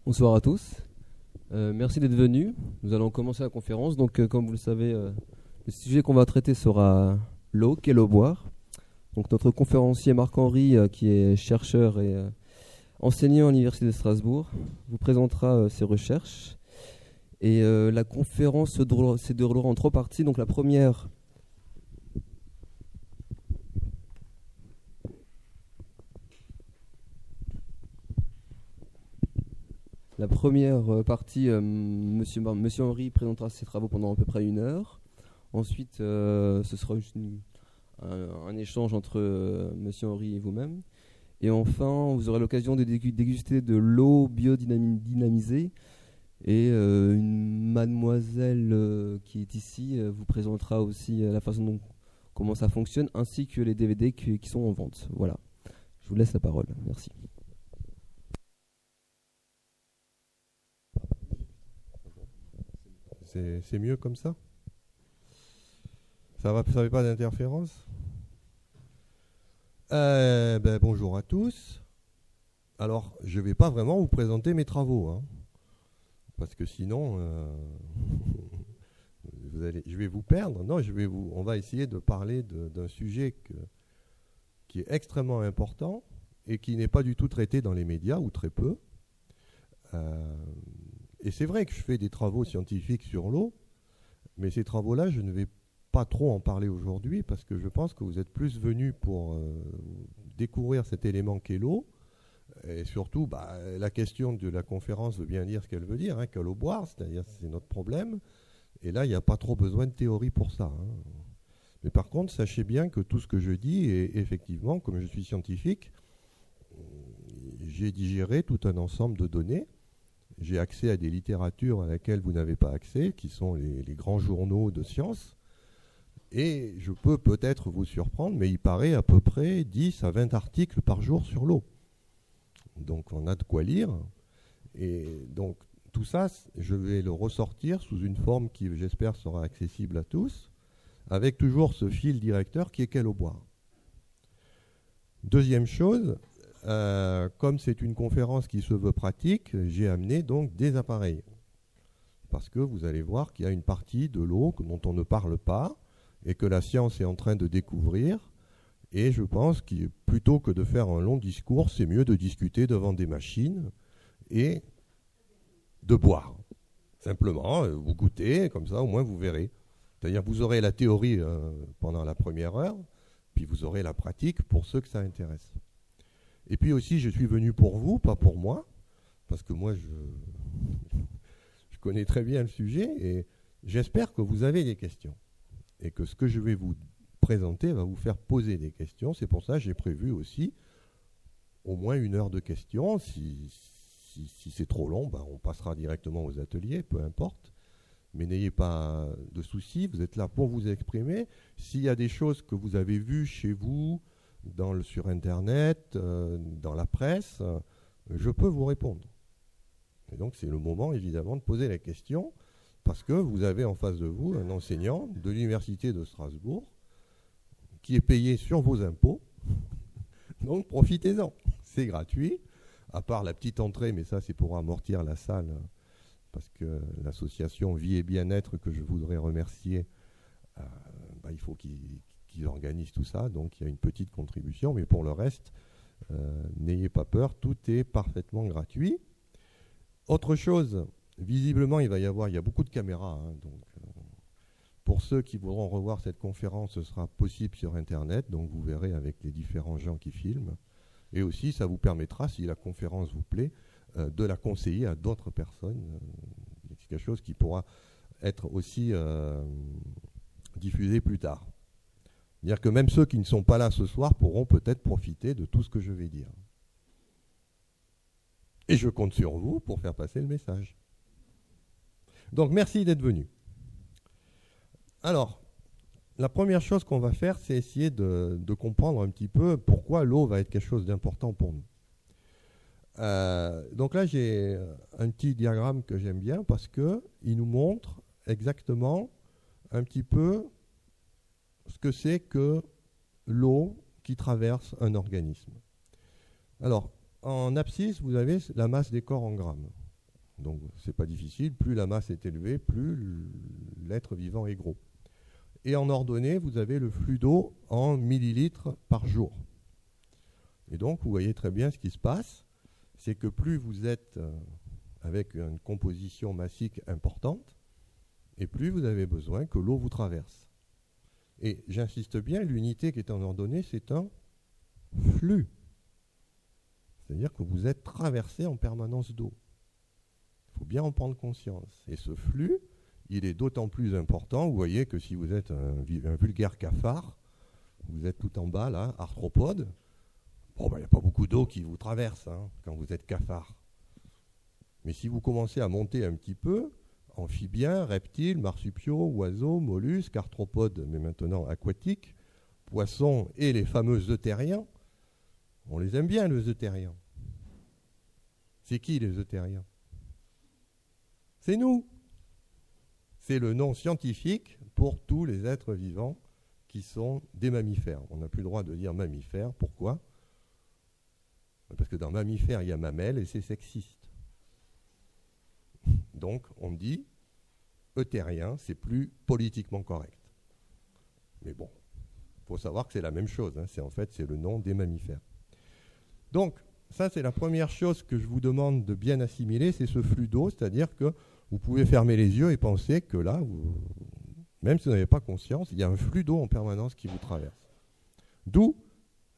Bonsoir à tous. Merci d'être venus. Nous allons commencer la conférence. Donc, comme vous le savez, le sujet qu'on va traiter sera l'eau, quelle eau boire. Donc, notre conférencier Marc-Henri, qui est chercheur et enseignant à l'Université de Strasbourg, vous présentera ses recherches. Et la conférence se déroulera en 3 parties. Donc, la première partie, Monsieur Henry présentera ses travaux pendant à peu près 1 heure. Ensuite, ce sera juste un échange entre Monsieur Henry et vous-même. Et enfin, vous aurez l'occasion de déguster de l'eau biodynamisée. Et une mademoiselle qui est ici vous présentera aussi la façon dont comment ça fonctionne, ainsi que les DVD qui sont en vente. Voilà. Je vous laisse la parole. Merci. C'est mieux comme ça? Ça fait pas d'interférence? Bonjour à tous. Alors, je ne vais pas vraiment vous présenter mes travaux, hein, parce que sinon, je vais vous perdre. Non, on va essayer de parler d'un sujet qui est extrêmement important et qui n'est pas du tout traité dans les médias, ou très peu. Et c'est vrai que je fais des travaux scientifiques sur l'eau, mais ces travaux-là, je ne vais pas trop en parler aujourd'hui parce que je pense que vous êtes plus venus pour découvrir cet élément qu'est l'eau. Et surtout, la question de la conférence veut bien dire ce qu'elle veut dire, hein, quelle eau boire, c'est-à-dire c'est notre problème. Et là, il n'y a pas trop besoin de théorie pour ça, hein. Mais par contre, sachez bien que tout ce que je dis est effectivement, comme je suis scientifique, j'ai digéré tout un ensemble de données. J'ai accès à des littératures à laquelle vous n'avez pas accès, qui sont les grands journaux de sciences. Et je peux peut-être vous surprendre, mais il paraît à peu près 10 à 20 articles par jour sur l'eau. Donc on a de quoi lire. Et donc tout ça, je vais le ressortir sous une forme qui, j'espère, sera accessible à tous, avec toujours ce fil directeur qui est quelle eau boire. Deuxième chose, comme c'est une conférence qui se veut pratique, j'ai amené donc des appareils. Parce que vous allez voir qu'il y a une partie de l'eau dont on ne parle pas et que la science est en train de découvrir. Et je pense que plutôt que de faire un long discours, c'est mieux de discuter devant des machines et de boire. Simplement, vous goûtez, comme ça au moins vous verrez. C'est-à-dire vous aurez la théorie pendant la première heure, puis vous aurez la pratique pour ceux que ça intéresse. Et puis aussi, je suis venu pour vous, pas pour moi, parce que moi, je connais très bien le sujet et j'espère que vous avez des questions et que ce que je vais vous présenter va vous faire poser des questions. C'est pour ça que j'ai prévu aussi au moins 1 heure de questions. Si c'est trop long, on passera directement aux ateliers, peu importe. Mais n'ayez pas de soucis, vous êtes là pour vous exprimer. S'il y a des choses que vous avez vues chez vous, sur Internet, dans la presse, je peux vous répondre. Et donc c'est le moment évidemment de poser la question, parce que vous avez en face de vous un enseignant de l'Université de Strasbourg qui est payé sur vos impôts. Donc profitez-en, c'est gratuit, à part la petite entrée, mais ça c'est pour amortir la salle, parce que l'association Vie et Bien-être, que je voudrais remercier, il faut qu'ils organisent tout ça, donc il y a une petite contribution, mais pour le reste, n'ayez pas peur, tout est parfaitement gratuit. Autre chose, visiblement il y a beaucoup de caméras, hein, donc pour ceux qui voudront revoir cette conférence, ce sera possible sur Internet, donc vous verrez avec les différents gens qui filment. Et aussi, ça vous permettra, si la conférence vous plaît, de la conseiller à d'autres personnes. C'est quelque chose qui pourra être aussi diffusé plus tard. C'est-à-dire que même ceux qui ne sont pas là ce soir pourront peut-être profiter de tout ce que je vais dire. Et je compte sur vous pour faire passer le message. Donc merci d'être venus. Alors, la première chose qu'on va faire, c'est essayer de comprendre un petit peu pourquoi l'eau va être quelque chose d'important pour nous. Donc là, j'ai un petit diagramme que j'aime bien parce qu'il nous montre exactement un petit peu ce que c'est que l'eau qui traverse un organisme. Alors, en abscisse, vous avez la masse des corps en grammes. Donc c'est pas difficile, plus la masse est élevée, plus l'être vivant est gros. Et en ordonnée, vous avez le flux d'eau en millilitres par jour. Et donc vous voyez très bien ce qui se passe, c'est que plus vous êtes avec une composition massique importante, et plus vous avez besoin que l'eau vous traverse. Et j'insiste bien, l'unité qui est en ordonnée, c'est un flux. C'est-à-dire que vous êtes traversé en permanence d'eau. Il faut bien en prendre conscience. Et ce flux, il est d'autant plus important, vous voyez que si vous êtes un vulgaire cafard, vous êtes tout en bas là, arthropode, bon, il n'y a pas beaucoup d'eau qui vous traverse quand vous êtes cafard. Mais si vous commencez à monter un petit peu, amphibiens, reptiles, marsupiaux, oiseaux, mollusques, arthropodes, mais maintenant aquatiques, poissons et les fameux euthériens, on les aime bien, les euthériens. C'est qui les euthériens? C'est nous. C'est le nom scientifique pour tous les êtres vivants qui sont des mammifères. On n'a plus le droit de dire mammifères. Pourquoi? Parce que dans mammifères, il y a mamelle et c'est sexiste. Donc, on dit euthérien, c'est plus politiquement correct. Mais bon, il faut savoir que c'est la même chose. C'est le nom des mammifères. Donc, ça, c'est la première chose que je vous demande de bien assimiler, c'est ce flux d'eau, c'est-à-dire que vous pouvez fermer les yeux et penser que là, même si vous n'avez pas conscience, il y a un flux d'eau en permanence qui vous traverse. D'où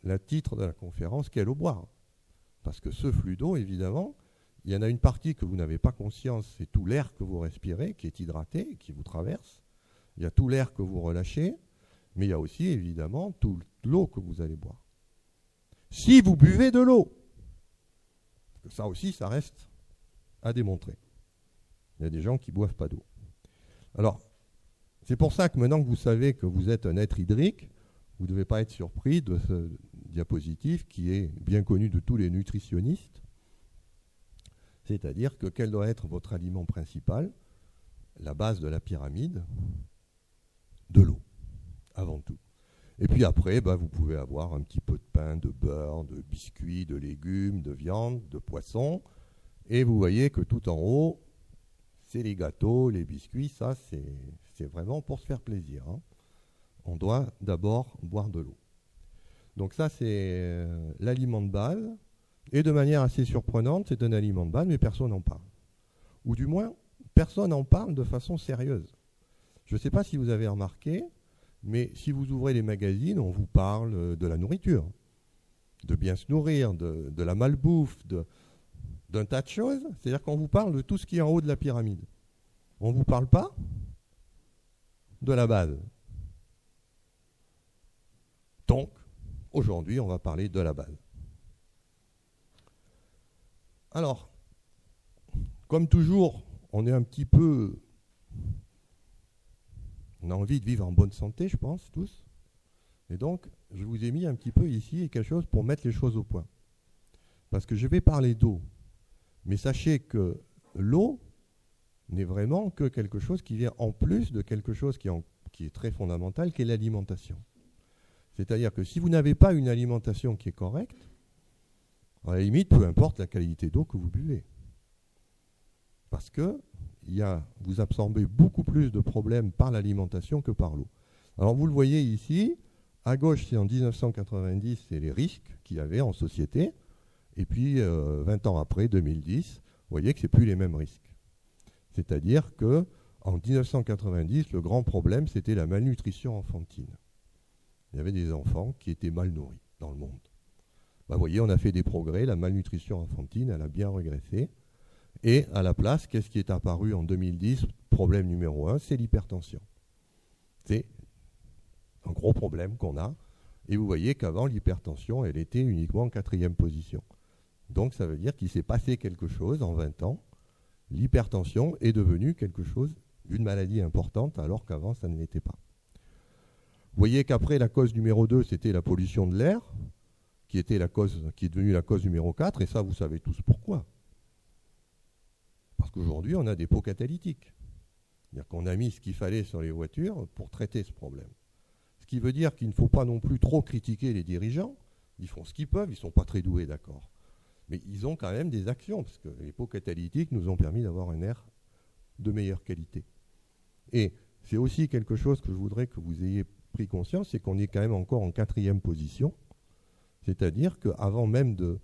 le titre de la conférence, qu'est l'eau boire. Parce que ce flux d'eau, évidemment, il y en a une partie que vous n'avez pas conscience, c'est tout l'air que vous respirez, qui est hydraté, qui vous traverse. Il y a tout l'air que vous relâchez, mais il y a aussi, évidemment, toute l'eau que vous allez boire. Si vous buvez de l'eau, ça aussi, ça reste à démontrer. Il y a des gens qui ne boivent pas d'eau. Alors, c'est pour ça que maintenant que vous savez que vous êtes un être hydrique, vous ne devez pas être surpris de ce diapositive qui est bien connu de tous les nutritionnistes. C'est-à-dire que quel doit être votre aliment principal? La base de la pyramide, de l'eau, avant tout. Et puis après, vous pouvez avoir un petit peu de pain, de beurre, de biscuits, de légumes, de viande, de poisson. Et vous voyez que tout en haut, c'est les gâteaux, les biscuits. Ça, c'est vraiment pour se faire plaisir. On doit d'abord boire de l'eau. Donc ça, c'est l'aliment de base. Et de manière assez surprenante, c'est un aliment de base, mais personne n'en parle. Ou du moins, personne n'en parle de façon sérieuse. Je ne sais pas si vous avez remarqué, mais si vous ouvrez les magazines, on vous parle de la nourriture, de bien se nourrir, de la malbouffe, d'un tas de choses. C'est-à-dire qu'on vous parle de tout ce qui est en haut de la pyramide. On ne vous parle pas de la base. Donc, aujourd'hui, on va parler de la base. Alors, comme toujours, on est un petit peu... On a envie de vivre en bonne santé, je pense, tous. Et donc, je vous ai mis un petit peu ici quelque chose pour mettre les choses au point. Parce que je vais parler d'eau. Mais sachez que l'eau n'est vraiment que quelque chose qui vient en plus de quelque chose qui est très fondamental, qui est l'alimentation. C'est-à-dire que si vous n'avez pas une alimentation qui est correcte, à la limite, peu importe la qualité d'eau que vous buvez. Parce que vous absorbez beaucoup plus de problèmes par l'alimentation que par l'eau. Alors vous le voyez ici, à gauche c'est en 1990, c'est les risques qu'il y avait en société, et puis 20 ans après, 2010, vous voyez que ce n'est plus les mêmes risques. C'est-à-dire qu'en 1990, le grand problème c'était la malnutrition enfantine. Il y avait des enfants qui étaient mal nourris dans le monde. Vous voyez, on a fait des progrès, la malnutrition enfantine, elle a bien régressé. Et à la place, qu'est-ce qui est apparu en 2010? Problème numéro 1, c'est l'hypertension. C'est un gros problème qu'on a. Et vous voyez qu'avant, l'hypertension, elle était uniquement en 4e position. Donc ça veut dire qu'il s'est passé quelque chose en 20 ans. L'hypertension est devenue quelque chose, une maladie importante, alors qu'avant, ça ne l'était pas. Vous voyez qu'après, la cause numéro 2, c'était la pollution de l'air, qui est devenue la cause numéro 4, et ça, vous savez tous pourquoi. Parce qu'aujourd'hui, on a des pots catalytiques. C'est-à-dire qu'on a mis ce qu'il fallait sur les voitures pour traiter ce problème. Ce qui veut dire qu'il ne faut pas non plus trop critiquer les dirigeants. Ils font ce qu'ils peuvent, ils ne sont pas très doués, d'accord. Mais ils ont quand même des actions, parce que les pots catalytiques nous ont permis d'avoir un air de meilleure qualité. Et c'est aussi quelque chose que je voudrais que vous ayez pris conscience, c'est qu'on est quand même encore en 4e position. C'est-à-dire qu'avant même de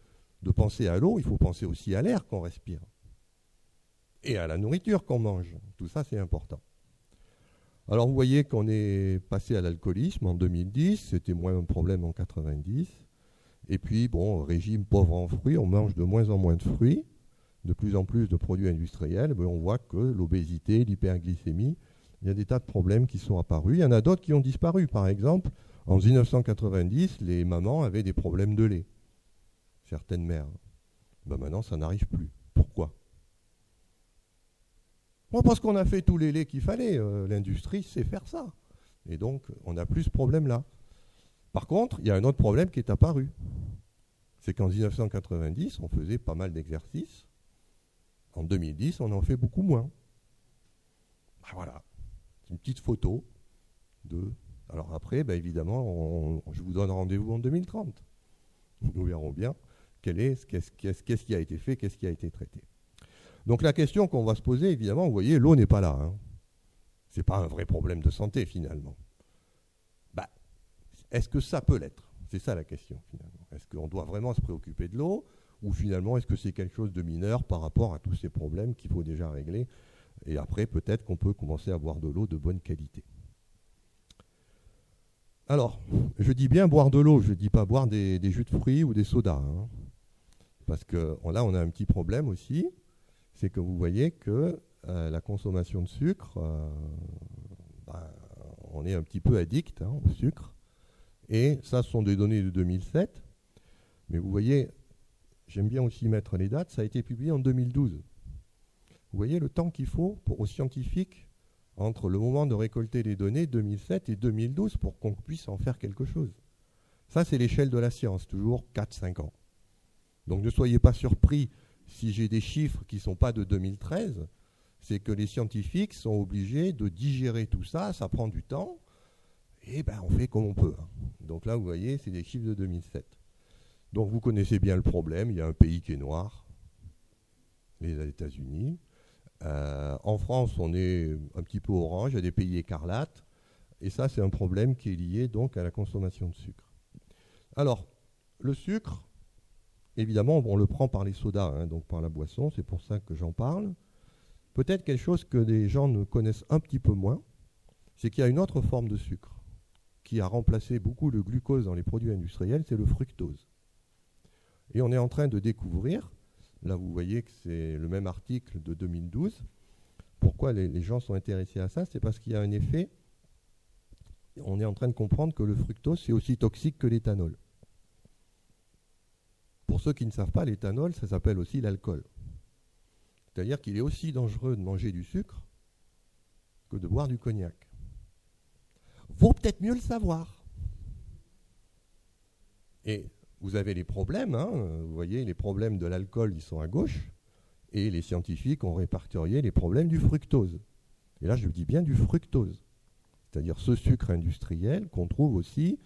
penser à l'eau, il faut penser aussi à l'air qu'on respire. Et à la nourriture qu'on mange. Tout ça, c'est important. Alors, vous voyez qu'on est passé à l'alcoolisme en 2010. C'était moins un problème en 90. Et puis, bon, régime pauvre en fruits, on mange de moins en moins de fruits, de plus en plus de produits industriels. Mais on voit que l'obésité, l'hyperglycémie, il y a des tas de problèmes qui sont apparus. Il y en a d'autres qui ont disparu. Par exemple, en 1990, les mamans avaient des problèmes de lait. Certaines mères. Ben maintenant, ça n'arrive plus. Pourquoi ? Bon, parce qu'on a fait tous les laits qu'il fallait. L'industrie sait faire ça. Et donc, on n'a plus ce problème-là. Par contre, il y a un autre problème qui est apparu. C'est qu'en 1990, on faisait pas mal d'exercices. En 2010, on en fait beaucoup moins. Ben voilà. C'est une petite photo de... Alors après, ben évidemment, je vous donne rendez-vous en 2030. Nous verrons bien qu'est-ce qui a été fait, qu'est-ce qui a été traité. Donc la question qu'on va se poser, évidemment, vous voyez, l'eau n'est pas là. Hein. Ce n'est pas un vrai problème de santé, finalement. Bah, est-ce que ça peut l'être ? C'est ça la question, finalement. Est-ce qu'on doit vraiment se préoccuper de l'eau ? Ou finalement, est-ce que c'est quelque chose de mineur par rapport à tous ces problèmes qu'il faut déjà régler ? Et après, peut-être qu'on peut commencer à boire de l'eau de bonne qualité. Alors, je dis bien boire de l'eau, je ne dis pas boire des jus de fruits ou des sodas. Hein. Parce que là, on a un petit problème aussi, c'est que vous voyez que la consommation de sucre, on est un petit peu addict au sucre. Et ça, ce sont des données de 2007. Mais vous voyez, j'aime bien aussi mettre les dates, ça a été publié en 2012. Vous voyez le temps qu'il faut aux scientifiques entre le moment de récolter les données 2007 et 2012 pour qu'on puisse en faire quelque chose. Ça, c'est l'échelle de la science, toujours 4-5 ans. Donc ne soyez pas surpris si j'ai des chiffres qui ne sont pas de 2013, c'est que les scientifiques sont obligés de digérer tout ça, ça prend du temps, et ben on fait comme on peut. Hein. Donc là, vous voyez, c'est des chiffres de 2007. Donc vous connaissez bien le problème, il y a un pays qui est noir, les États-Unis. En France, on est un petit peu orange, il y a des pays écarlates, et ça, c'est un problème qui est lié donc à la consommation de sucre. Alors, le sucre, évidemment, on le prend par les sodas, hein, donc par la boisson, c'est pour ça que j'en parle. Peut-être quelque chose que les gens ne connaissent un petit peu moins, c'est qu'il y a une autre forme de sucre qui a remplacé beaucoup le glucose dans les produits industriels, c'est le fructose. Et on est en train de découvrir, là vous voyez que c'est le même article de 2012, pourquoi les gens sont intéressés à ça, c'est parce qu'il y a un effet, on est en train de comprendre que le fructose c'est aussi toxique que l'éthanol. Pour ceux qui ne savent pas, l'éthanol, ça s'appelle aussi l'alcool. C'est-à-dire qu'il est aussi dangereux de manger du sucre que de boire du cognac. Vaut peut-être mieux le savoir. Et vous avez les problèmes, hein, vous voyez, les problèmes de l'alcool, ils sont à gauche, et les scientifiques ont répertorié les problèmes du fructose. Et là, je dis bien du fructose, c'est-à-dire ce sucre industriel qu'on trouve aussi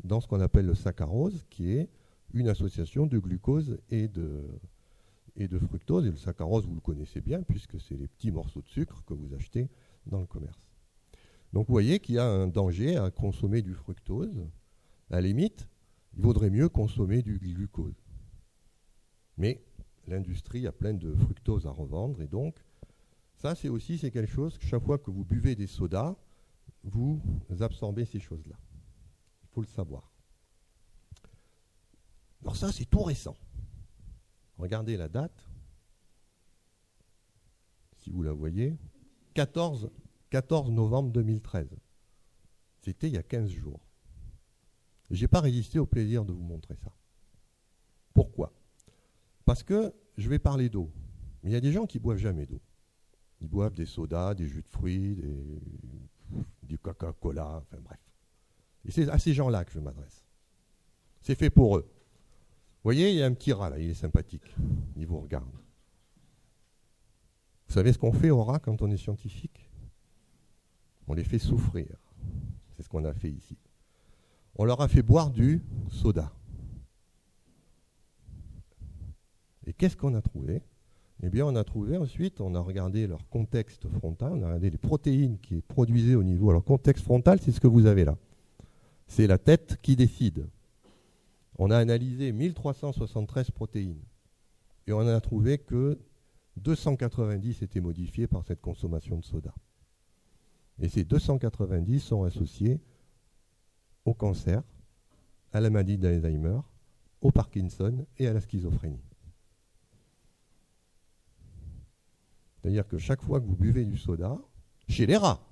dans ce qu'on appelle le saccharose, qui est une association de glucose et de fructose. Et le saccharose, vous le connaissez bien, puisque c'est les petits morceaux de sucre que vous achetez dans le commerce. Donc vous voyez qu'il y a un danger à consommer du fructose. À la limite, il vaudrait mieux consommer du glucose. Mais l'industrie a plein de fructose à revendre, et donc ça c'est quelque chose que chaque fois que vous buvez des sodas, vous absorbez ces choses-là. Il faut le savoir. Alors ça, c'est tout récent. Regardez la date, si vous la voyez, 14 novembre 2013. C'était il y a 15 jours. Je n'ai pas résisté au plaisir de vous montrer ça. Pourquoi ? Parce que je vais parler d'eau. Mais il y a des gens qui ne boivent jamais d'eau. Ils boivent des sodas, des jus de fruits, du Coca-Cola, enfin bref. Et c'est à ces gens-là que je m'adresse. C'est fait pour eux. Vous voyez, il y a un petit rat là, il est sympathique. Il vous regarde. Vous savez ce qu'on fait aux rats quand on est scientifique ? On les fait souffrir. C'est ce qu'on a fait ici. On leur a fait boire du soda. Et qu'est-ce qu'on a trouvé? Eh bien, on a trouvé ensuite, on a regardé leur contexte frontal, on a regardé les protéines qui produisaient au niveau. Alors, contexte frontal, c'est ce que vous avez là. C'est la tête qui décide. On a analysé 1373 protéines. Et on a trouvé que 290 étaient modifiées par cette consommation de soda. Et ces 290 sont associés au cancer, à la maladie d'Alzheimer, au Parkinson et à la schizophrénie. C'est-à-dire que chaque fois que vous buvez du soda, chez les rats,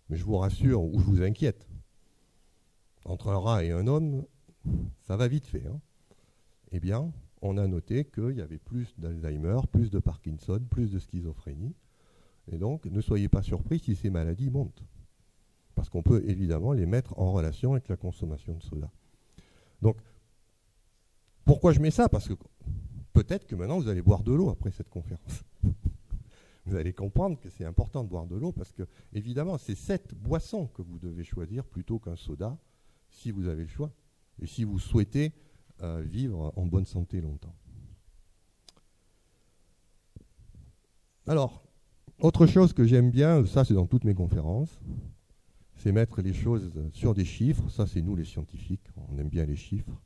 mais je vous rassure ou je vous inquiète, entre un rat et un homme, ça va vite fait. Eh bien, on a noté qu'il y avait plus d'Alzheimer, plus de Parkinson, plus de schizophrénie. Et donc, ne soyez pas surpris si ces maladies montent. Parce qu'on peut évidemment les mettre en relation avec la consommation de soda. Donc, pourquoi je mets ça? Parce que peut-être que maintenant vous allez boire de l'eau après cette conférence. Vous allez comprendre que c'est important de boire de l'eau parce que, évidemment, c'est cette boisson que vous devez choisir plutôt qu'un soda, si vous avez le choix, et si vous souhaitez vivre en bonne santé longtemps. Alors, autre chose que j'aime bien, ça c'est dans toutes mes conférences, c'est mettre les choses sur des chiffres. Ça, c'est nous les scientifiques, on aime bien les chiffres.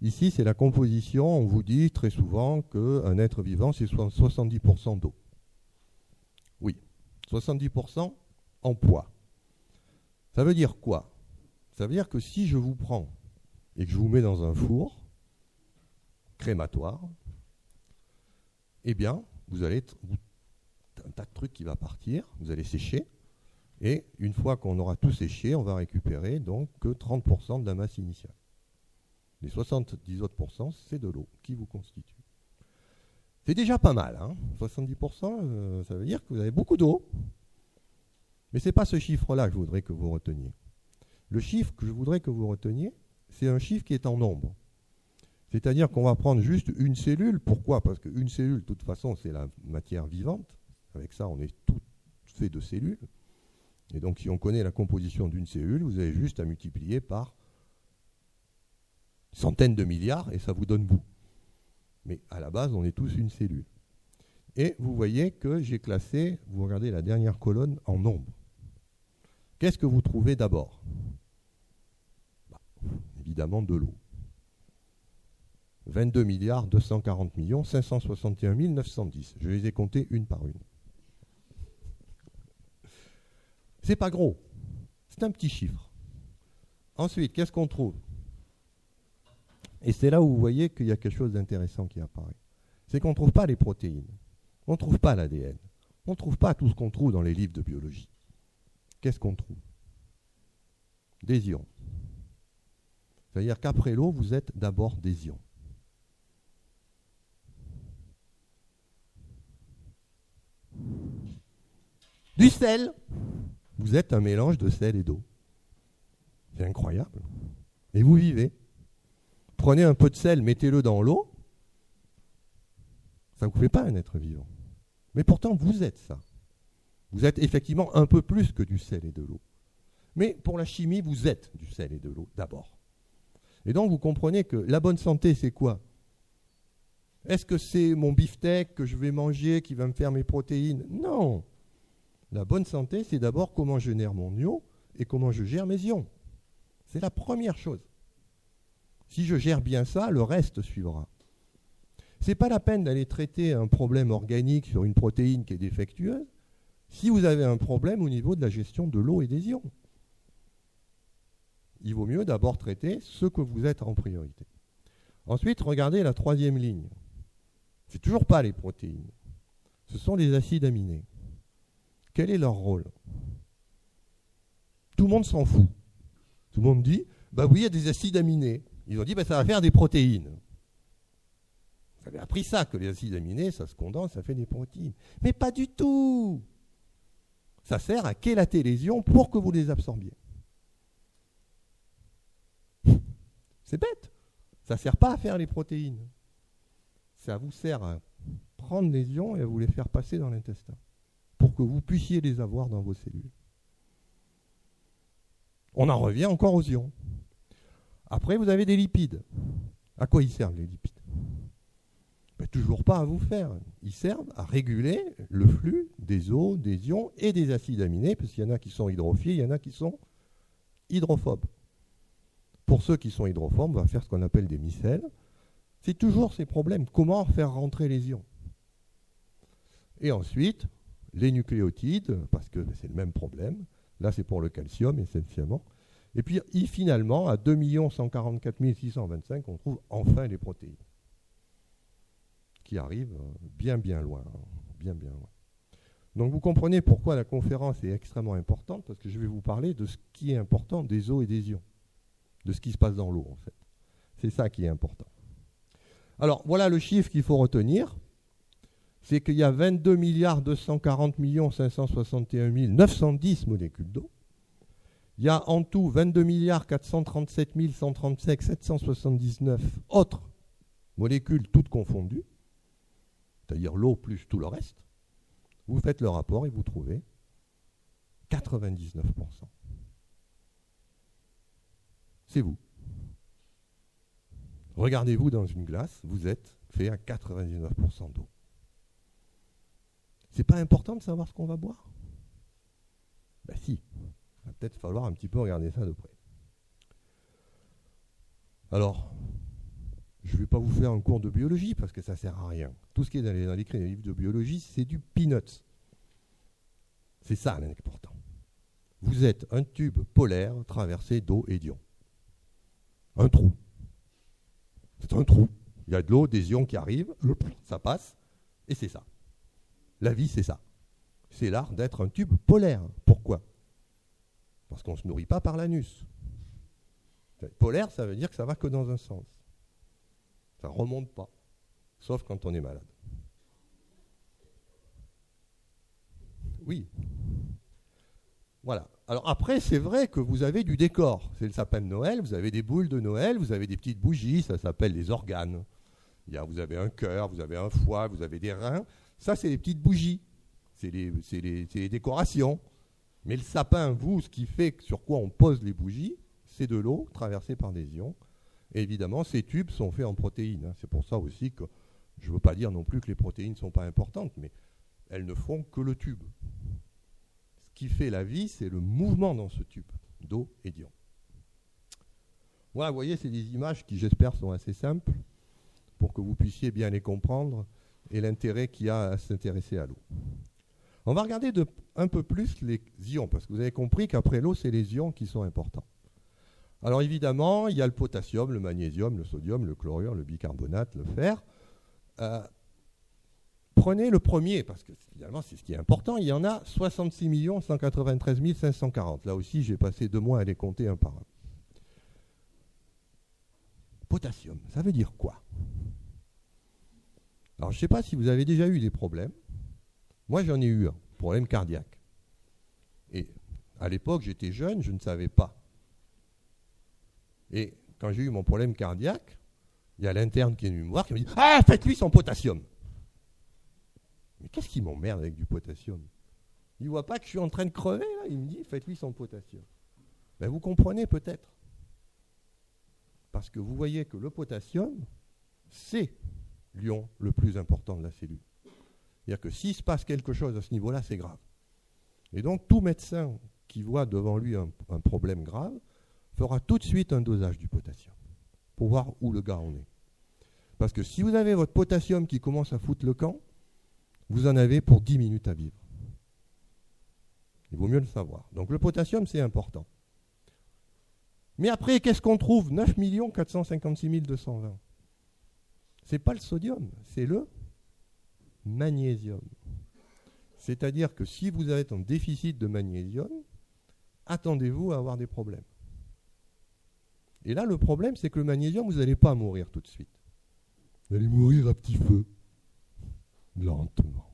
Ici, c'est la composition. On vous dit très souvent qu'un être vivant, c'est 70% d'eau. Oui, 70% en poids. Ça veut dire quoi? Ça veut dire que si je vous prends et que je vous mets dans un four crématoire, eh bien, vous allez un tas de trucs qui va partir, vous allez sécher, et une fois qu'on aura tout séché, on va récupérer donc que 30% de la masse initiale. Les 70 autres %, c'est de l'eau qui vous constitue. C'est déjà pas mal, 70%, ça veut dire que vous avez beaucoup d'eau. Mais ce n'est pas ce chiffre-là que je voudrais que vous reteniez. Le chiffre que je voudrais que vous reteniez, c'est un chiffre qui est en nombre. C'est-à-dire qu'on va prendre juste une cellule. Pourquoi? Parce qu'une cellule, de toute façon, c'est la matière vivante. Avec ça, on est tout fait de cellules. Et donc, si on connaît la composition d'une cellule, vous avez juste à multiplier par centaines de milliards et ça vous donne bout. Mais à la base, on est tous une cellule. Et vous voyez que j'ai classé, vous regardez la dernière colonne, en nombre. Qu'est-ce que vous trouvez d'abord? Évidemment de l'eau. 22 milliards 240 millions 561 910. Je les ai comptés une par une. C'est pas gros. C'est un petit chiffre. Ensuite, qu'est-ce qu'on trouve? Et c'est là où vous voyez qu'il y a quelque chose d'intéressant qui apparaît. C'est qu'on ne trouve pas les protéines. On ne trouve pas l'ADN. On ne trouve pas tout ce qu'on trouve dans les livres de biologie. Qu'est-ce qu'on trouve? Des ions. C'est-à-dire qu'après l'eau, vous êtes d'abord des ions. Du sel. Vous êtes un mélange de sel et d'eau. C'est incroyable. Et vous vivez. Prenez un peu de sel, mettez-le dans l'eau. Ça ne vous fait pas un être vivant. Mais pourtant, vous êtes ça. Vous êtes effectivement un peu plus que du sel et de l'eau. Mais pour la chimie, vous êtes du sel et de l'eau d'abord. Et donc, vous comprenez que la bonne santé, c'est quoi? Est-ce que c'est mon beefsteak que je vais manger qui va me faire mes protéines? Non. La bonne santé, c'est d'abord comment je gère mon ion et comment je gère mes ions. C'est la première chose. Si je gère bien ça, le reste suivra. Ce n'est pas la peine d'aller traiter un problème organique sur une protéine qui est défectueuse si vous avez un problème au niveau de la gestion de l'eau et des ions. Il vaut mieux d'abord traiter ce que vous êtes en priorité. Ensuite, regardez la troisième ligne. Ce n'est toujours pas les protéines. Ce sont les acides aminés. Quel est leur rôle? Tout le monde s'en fout. Tout le monde dit, bah oui, il y a des acides aminés. Ils ont dit, bah ça va faire des protéines. Vous avez appris ça, que les acides aminés, ça se condense, ça fait des protéines. Mais pas du tout. Ça sert à chélater les ions pour que vous les absorbiez. C'est bête. Ça ne sert pas à faire les protéines. Ça vous sert à prendre les ions et à vous les faire passer dans l'intestin pour que vous puissiez les avoir dans vos cellules. On en revient encore aux ions. Après, vous avez des lipides. À quoi ils servent, les lipides? toujours pas à vous faire. Ils servent à réguler le flux des eaux, des ions et des acides aminés, parce qu'il y en a qui sont hydrophiles, il y en a qui sont hydrophobes. Pour ceux qui sont hydrophobes, on va faire ce qu'on appelle des micelles. C'est toujours ces problèmes. Comment faire rentrer les ions? Et ensuite, les nucléotides, parce que c'est le même problème. Là, c'est pour le calcium essentiellement. Et puis, finalement, à 2 144 625, on trouve enfin les protéines, qui arrivent bien loin. Bien loin. Donc, vous comprenez pourquoi la conférence est extrêmement importante, parce que je vais vous parler de ce qui est important des eaux et des ions, de ce qui se passe dans l'eau, en fait. C'est ça qui est important. Alors, voilà le chiffre qu'il faut retenir. C'est qu'il y a 22 240 561 910 molécules d'eau. Il y a en tout 22 437 137 779 autres molécules, toutes confondues, c'est-à-dire l'eau plus tout le reste. Vous faites le rapport et vous trouvez 99%. C'est vous. Regardez-vous dans une glace, vous êtes fait à 99% d'eau. C'est pas important de savoir ce qu'on va boire? Ben si, il va peut-être falloir un petit peu regarder ça de près. Alors, je ne vais pas vous faire un cours de biologie parce que ça ne sert à rien. Tout ce qui est dans les livres de biologie, c'est du peanuts. C'est ça l'important. Vous êtes un tube polaire traversé d'eau et d'ions. Un trou. C'est un trou. Il y a de l'eau, des ions qui arrivent, ça passe, et c'est ça. La vie, c'est ça. C'est l'art d'être un tube polaire. Pourquoi? Parce qu'on ne se nourrit pas par l'anus. Polaire, ça veut dire que ça va que dans un sens. Ça ne remonte pas, sauf quand on est malade. Oui. Voilà. Alors après, c'est vrai que vous avez du décor. C'est le sapin de Noël, vous avez des boules de Noël, vous avez des petites bougies, ça s'appelle les organes. Vous avez un cœur, vous avez un foie, vous avez des reins. Ça, c'est les petites bougies. C'est les décorations. Mais le sapin, vous, ce qui fait sur quoi on pose les bougies, c'est de l'eau traversée par des ions. Et évidemment, ces tubes sont faits en protéines. C'est pour ça aussi que je ne veux pas dire non plus que les protéines ne sont pas importantes, mais elles ne font que le tube. Ce qui fait la vie, c'est le mouvement dans ce tube d'eau et d'ions. Voilà, vous voyez, c'est des images qui, j'espère, sont assez simples pour que vous puissiez bien les comprendre et l'intérêt qu'il y a à s'intéresser à l'eau. On va regarder un peu plus les ions, parce que vous avez compris qu'après l'eau, c'est les ions qui sont importants. Alors évidemment, il y a le potassium, le magnésium, le sodium, le chlorure, le bicarbonate, le fer. Prenez le premier, parce que finalement, c'est ce qui est important. Il y en a 66 193 540. Là aussi, j'ai passé 2 mois à les compter un par un. Potassium, ça veut dire quoi? Alors, je ne sais pas si vous avez déjà eu des problèmes. Moi, j'en ai eu un, problème cardiaque. Et à l'époque, j'étais jeune, je ne savais pas. Et quand j'ai eu mon problème cardiaque, il y a l'interne qui est venu me voir, qui m'a dit « Ah, faites-lui son potassium !» Mais qu'est-ce qui m'emmerde avec du potassium? Il ne voit pas que je suis en train de crever, là. Il me dit « Faites-lui son potassium !» Ben, vous comprenez peut-être. Parce que vous voyez que le potassium, c'est l'ion le plus important de la cellule. C'est-à-dire que s'il se passe quelque chose à ce niveau-là, c'est grave. Et donc, tout médecin qui voit devant lui un problème grave fera tout de suite un dosage du potassium pour voir où le gars en est. Parce que si vous avez votre potassium qui commence à foutre le camp, vous en avez pour 10 minutes à vivre. Il vaut mieux le savoir. Donc le potassium, c'est important. Mais après, qu'est-ce qu'on trouve? 9 456 220. Ce n'est pas le sodium, c'est le magnésium. C'est-à-dire que si vous êtes en déficit de magnésium, attendez-vous à avoir des problèmes. Et là, le problème, c'est que le magnésium, vous n'allez pas mourir tout de suite. Vous allez mourir à petit feu, lentement.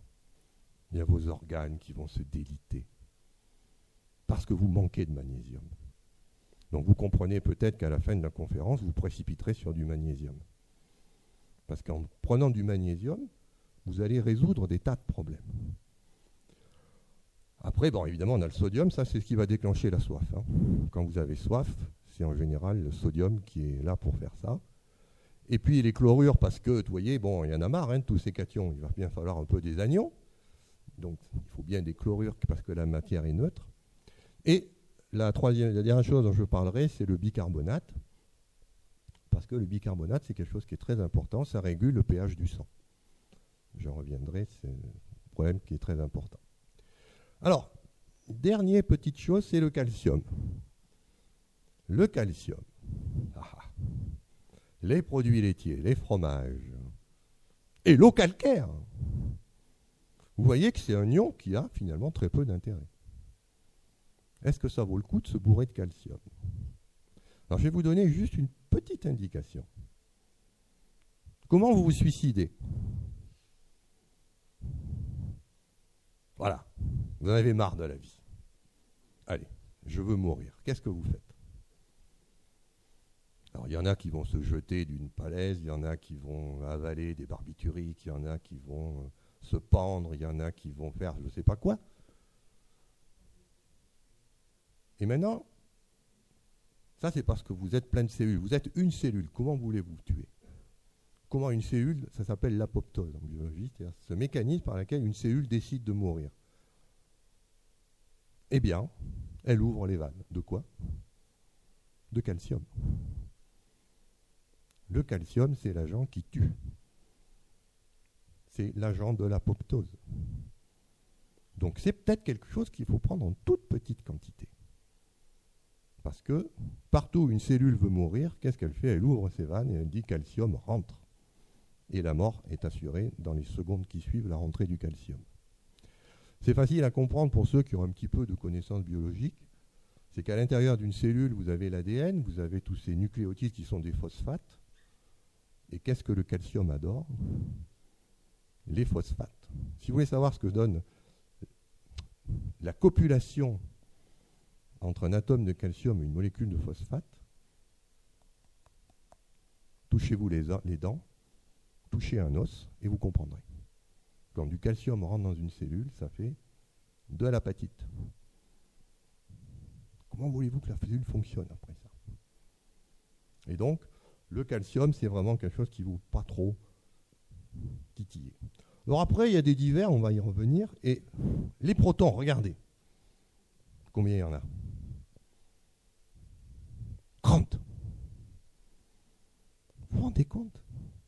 Il y a vos organes qui vont se déliter parce que vous manquez de magnésium. Donc vous comprenez peut-être qu'à la fin de la conférence, vous précipiterez sur du magnésium. Parce qu'en prenant du magnésium, vous allez résoudre des tas de problèmes. Après, bon, évidemment, on a le sodium, ça c'est ce qui va déclencher la soif. Quand vous avez soif, c'est en général le sodium qui est là pour faire ça. Et puis les chlorures, parce que, vous voyez, bon, il y en a marre, hein, de tous ces cations. Il va bien falloir un peu des anions. Donc, il faut bien des chlorures parce que la matière est neutre. Et la dernière chose dont je parlerai, c'est le bicarbonate. Parce que le bicarbonate, c'est quelque chose qui est très important. Ça régule le pH du sang. J'en reviendrai, c'est un problème qui est très important. Alors, dernière petite chose, c'est le calcium. Le calcium. Les produits laitiers, les fromages et l'eau calcaire. Vous voyez que c'est un ion qui a finalement très peu d'intérêt. Est-ce que ça vaut le coup de se bourrer de calcium? Alors je vais vous donner juste une petite indication. Comment vous vous suicidez? Voilà, vous en avez marre de la vie. Allez, je veux mourir. Qu'est-ce que vous faites? Alors, il y en a qui vont se jeter d'une falaise, il y en a qui vont avaler des barbituriques, il y en a qui vont se pendre, il y en a qui vont faire je ne sais pas quoi. Et maintenant, ça c'est parce que vous êtes plein de cellules. Vous êtes une cellule. Comment voulez-vous tuer? Comment une cellule, ça s'appelle l'apoptose en biologie, c'est-à-dire ce mécanisme par lequel une cellule décide de mourir. Eh bien, elle ouvre les vannes. De quoi? De calcium. Le calcium, c'est l'agent qui tue. C'est l'agent de l'apoptose. Donc c'est peut-être quelque chose qu'il faut prendre en toute petite quantité. Parce que partout où une cellule veut mourir, qu'est-ce qu'elle fait? Elle ouvre ses vannes et elle dit calcium rentre. Et la mort est assurée dans les secondes qui suivent la rentrée du calcium. C'est facile à comprendre pour ceux qui ont un petit peu de connaissances biologiques. C'est qu'à l'intérieur d'une cellule, vous avez l'ADN, vous avez tous ces nucléotides qui sont des phosphates. Et qu'est-ce que le calcium adore? Les phosphates. Si vous voulez savoir ce que donne la copulation entre un atome de calcium et une molécule de phosphate, touchez-vous les dents, touchez un os et vous comprendrez. Quand du calcium rentre dans une cellule, ça fait de l'apatite. Comment voulez-vous que la cellule fonctionne après ça? Et donc, le calcium, c'est vraiment quelque chose qui ne vous pas trop titiller. Alors après, il y a des divers, on va y revenir. Et les protons, regardez. Combien il y en a? 30. Vous vous rendez compte?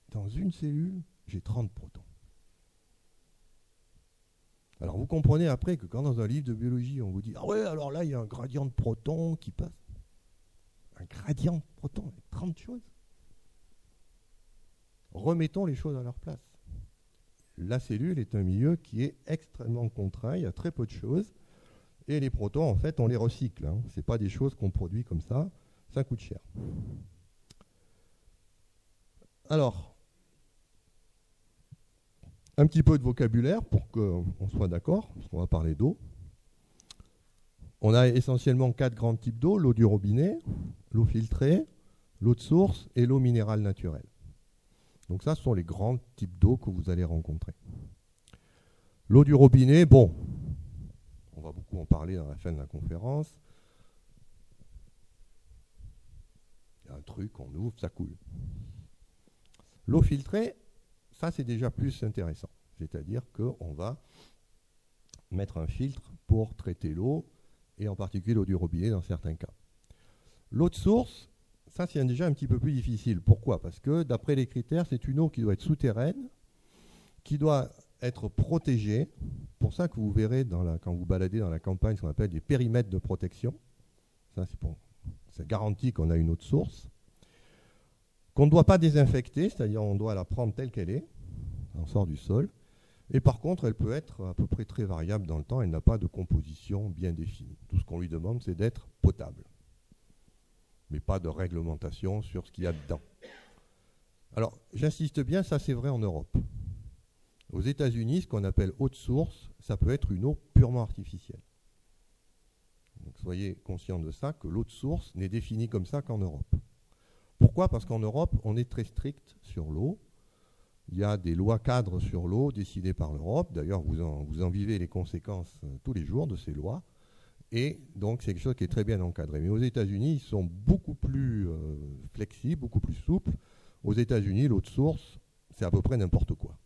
Dans une cellule, j'ai 30 protons. Alors vous comprenez après que quand dans un livre de biologie, on vous dit « Ah ouais, alors là, il y a un gradient de protons qui passe. » Un gradient de protons avec 30 choses. Remettons les choses à leur place. La cellule est un milieu qui est extrêmement contraint, il y a très peu de choses. Et les protons, en fait, on les recycle. Hein. Ce n'est pas des choses qu'on produit comme ça coûte cher. Alors, un petit peu de vocabulaire pour qu'on soit d'accord, parce qu'on va parler d'eau. On a essentiellement 4 grands types d'eau, l'eau du robinet, l'eau filtrée, l'eau de source et l'eau minérale naturelle. Donc ça, ce sont les grands types d'eau que vous allez rencontrer. L'eau du robinet, bon, on va beaucoup en parler dans la fin de la conférence. Il y a un truc, on ouvre, ça coule. L'eau filtrée, ça c'est déjà plus intéressant. C'est-à-dire qu'on va mettre un filtre pour traiter l'eau, et en particulier l'eau du robinet dans certains cas. L'eau de source, ça c'est déjà un petit peu plus difficile. Pourquoi? Parce que d'après les critères, c'est une eau qui doit être souterraine, qui doit être protégée. Pour ça que vous verrez quand vous baladez dans la campagne ce qu'on appelle des périmètres de protection. Ça garantit qu'on a une eau de source. Qu'on ne doit pas désinfecter, c'est-à-dire on doit la prendre telle qu'elle est, on sort du sol. Et par contre, elle peut être à peu près très variable dans le temps, elle n'a pas de composition bien définie. Tout ce qu'on lui demande, c'est d'être potable. Mais pas de réglementation sur ce qu'il y a dedans. Alors, j'insiste bien, ça c'est vrai en Europe. Aux États-Unis, ce qu'on appelle eau de source, ça peut être une eau purement artificielle. Donc soyez conscients de ça, que l'eau de source n'est définie comme ça qu'en Europe. Pourquoi? Parce qu'en Europe, on est très strict sur l'eau. Il y a des lois cadres sur l'eau décidées par l'Europe. D'ailleurs, vous en vivez les conséquences tous les jours de ces lois. Et donc, c'est quelque chose qui est très bien encadré. Mais aux États-Unis, ils sont beaucoup plus flexibles, beaucoup plus souples. Aux États-Unis, l'eau de source, c'est à peu près n'importe quoi.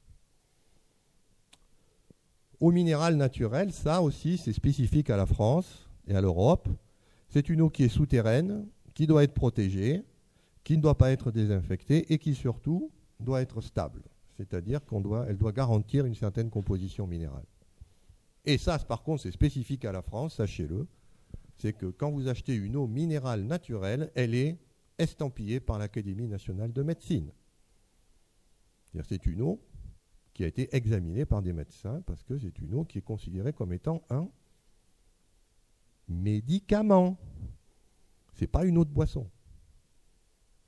Eau minérale naturelle, ça aussi, c'est spécifique à la France et à l'Europe. C'est une eau qui est souterraine, qui doit être protégée, qui ne doit pas être désinfectée et qui surtout doit être stable. C'est-à-dire qu'elle doit garantir une certaine composition minérale. Et ça, par contre, c'est spécifique à la France, sachez-le. C'est que quand vous achetez une eau minérale naturelle, elle est estampillée par l'Académie nationale de médecine. C'est une eau qui a été examinée par des médecins parce que c'est une eau qui est considérée comme étant un médicament. Ce n'est pas une eau de boisson.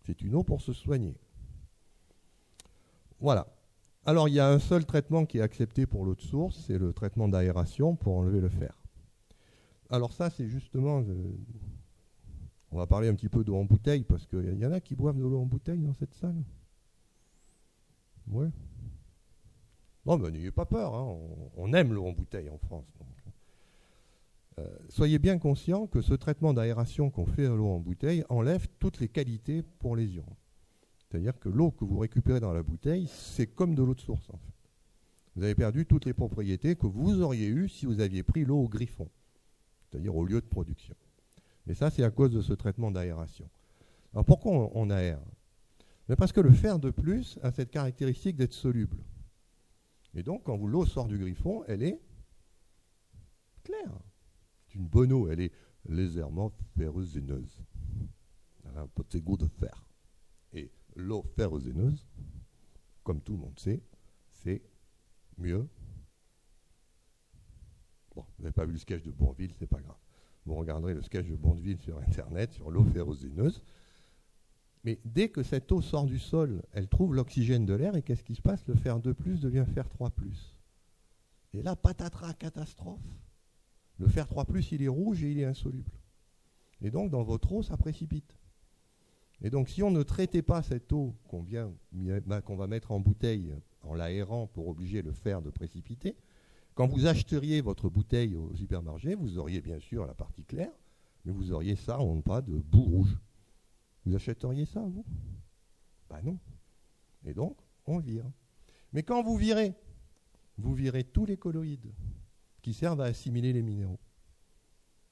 C'est une eau pour se soigner. Voilà. Alors, il y a un seul traitement qui est accepté pour l'eau de source, c'est le traitement d'aération pour enlever le fer. Alors ça, c'est justement... on va parler un petit peu d'eau en bouteille, parce qu'il y en a qui boivent de l'eau en bouteille dans cette salle. Ouais. Non, mais n'ayez pas peur, hein, on aime l'eau en bouteille en France. Donc. Soyez bien conscient que ce traitement d'aération qu'on fait à l'eau en bouteille enlève toutes les qualités pour les ions. C'est-à-dire que l'eau que vous récupérez dans la bouteille, c'est comme de l'eau de source, en fait. Vous avez perdu toutes les propriétés que vous auriez eues si vous aviez pris l'eau au griffon, c'est-à-dire au lieu de production. Et ça, c'est à cause de ce traitement d'aération. Alors pourquoi on aère? Mais parce que le fer de plus a cette caractéristique d'être soluble. Et donc, quand l'eau sort du griffon, elle est claire. C'est une bonne eau, elle est légèrement ferrugineuse. Elle a un petit goût de fer. Et l'eau ferrugineuse, comme tout le monde sait, c'est mieux. Bon, vous n'avez pas vu le sketch de Bourneville, c'est pas grave. Vous regarderez le sketch de Bourneville sur Internet, sur l'eau ferrugineuse. Mais dès que cette eau sort du sol, elle trouve l'oxygène de l'air, et qu'est-ce qui se passe? Le fer 2+ devient fer 3+. Et là, patatras, catastrophe. Le fer 3+, il est rouge et il est insoluble. Et donc, dans votre eau, ça précipite. Et donc, si on ne traitait pas cette eau qu'on va mettre en bouteille en l'aérant pour obliger le fer de précipiter, quand vous achèteriez votre bouteille au supermarché, vous auriez bien sûr la partie claire, mais vous auriez ça en pas de bout rouge. Vous achèteriez ça, vous? Ben non. Et donc, on vire. Mais quand vous virez tous les colloïdes qui servent à assimiler les minéraux.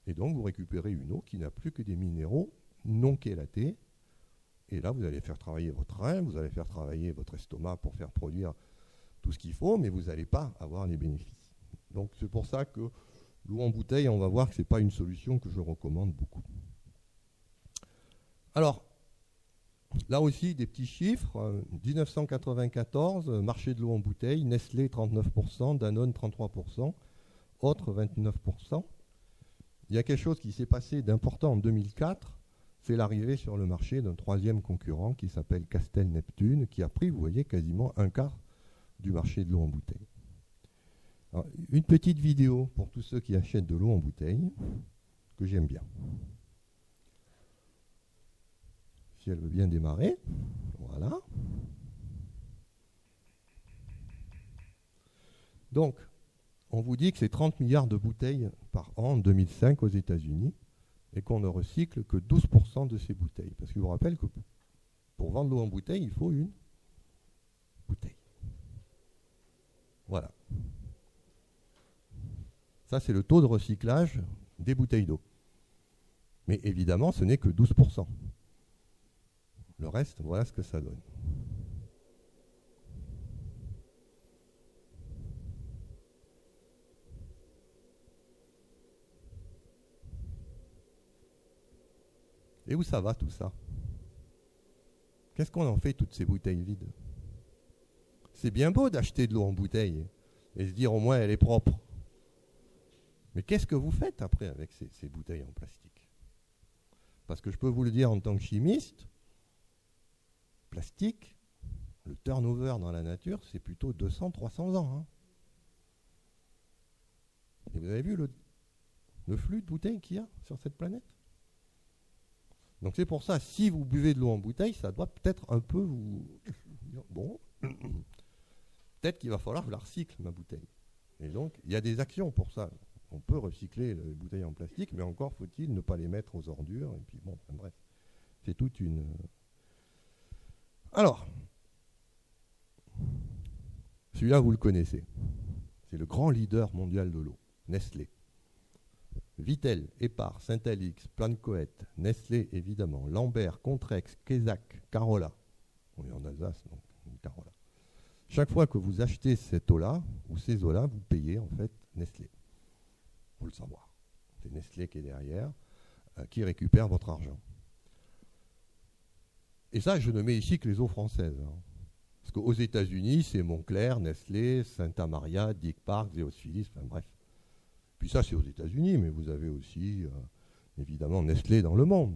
Et donc, vous récupérez une eau qui n'a plus que des minéraux non chélatés. Et là, vous allez faire travailler votre rein, vous allez faire travailler votre estomac pour faire produire tout ce qu'il faut, mais vous n'allez pas avoir les bénéfices. Donc, c'est pour ça que l'eau en bouteille, on va voir que ce n'est pas une solution que je recommande beaucoup. Alors, là aussi, des petits chiffres. 1994, marché de l'eau en bouteille, Nestlé 39%, Danone 33%, autres 29%. Il y a quelque chose qui s'est passé d'important en 2004, c'est l'arrivée sur le marché d'un troisième concurrent qui s'appelle Castel Neptune, qui a pris, vous voyez, quasiment un quart du marché de l'eau en bouteille. Alors, une petite vidéo pour tous ceux qui achètent de l'eau en bouteille, que j'aime bien. Si elle veut bien démarrer, voilà. Donc, on vous dit que c'est 30 milliards de bouteilles par an en 2005 aux États-Unis et qu'on ne recycle que 12% de ces bouteilles. Parce que je vous rappelle que pour vendre l'eau en bouteille, il faut une bouteille. Voilà. Ça, c'est le taux de recyclage des bouteilles d'eau. Mais évidemment, ce n'est que 12%. Le reste, voilà ce que ça donne. Et où ça va tout ça? Qu'est-ce qu'on en fait toutes ces bouteilles vides? C'est bien beau d'acheter de l'eau en bouteille et se dire au moins elle est propre. Mais qu'est-ce que vous faites après avec ces bouteilles en plastique? Parce que je peux vous le dire en tant que chimiste, plastique, le turnover dans la nature, c'est plutôt 200-300 ans. Hein. Et vous avez vu le flux de bouteilles qu'il y a sur cette planète? Donc c'est pour ça, si vous buvez de l'eau en bouteille, ça doit peut-être un peu vous dire, bon, peut-être qu'il va falloir que je la recycle, ma bouteille. Et donc, il y a des actions pour ça. On peut recycler les bouteilles en plastique, mais encore faut-il ne pas les mettre aux ordures. Et puis bon, bref, c'est toute une... Alors, celui-là, vous le connaissez. C'est le grand leader mondial de l'eau, Nestlé. Vittel, Épar, Saint-Alix, Plancoët, Nestlé évidemment, Lambert, Contrex, Quézac, Carola. On est en Alsace, donc Carola. Chaque fois que vous achetez cette eau-là, ou ces eaux-là, vous payez en fait Nestlé. Il faut le savoir. C'est Nestlé qui est derrière, qui récupère votre argent. Et ça, je ne mets ici que les eaux françaises. Hein. Parce qu'aux États-Unis, c'est Montclair, Nestlé, Santa Maria, Dick Park, Zeus Phillips, enfin bref. Puis ça, c'est aux États-Unis, mais vous avez aussi, évidemment, Nestlé dans le monde.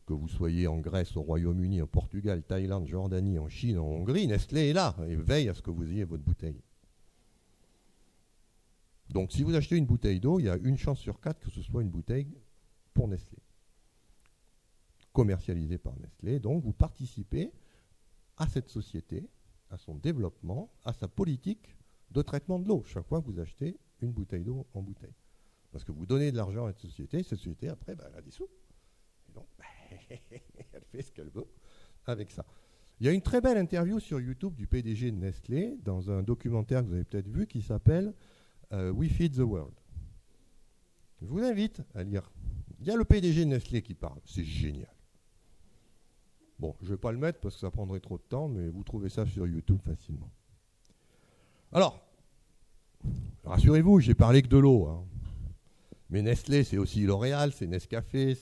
Que vous soyez en Grèce, au Royaume-Uni, en Portugal, Thaïlande, Jordanie, en Chine, en Hongrie, Nestlé est là et veille à ce que vous ayez votre bouteille. Donc, si vous achetez une bouteille d'eau, il y a une chance sur 4 que ce soit une bouteille pour Nestlé. Commercialisée par Nestlé. Donc, vous participez à cette société, à son développement, à sa politique de traitement de l'eau, chaque fois que vous achetez une bouteille d'eau en bouteille. Parce que vous donnez de l'argent à cette société, après, elle a des sous. Et donc, elle fait ce qu'elle veut avec ça. Il y a une très belle interview sur YouTube du PDG de Nestlé, dans un documentaire que vous avez peut-être vu, qui s'appelle We Feed the World. Je vous invite à lire. Il y a le PDG de Nestlé qui parle. C'est génial. Bon, je ne vais pas le mettre parce que ça prendrait trop de temps, mais vous trouvez ça sur YouTube facilement. Alors, rassurez-vous, j'ai parlé que de l'eau. Hein. Mais Nestlé, c'est aussi L'Oréal, c'est Nescafé,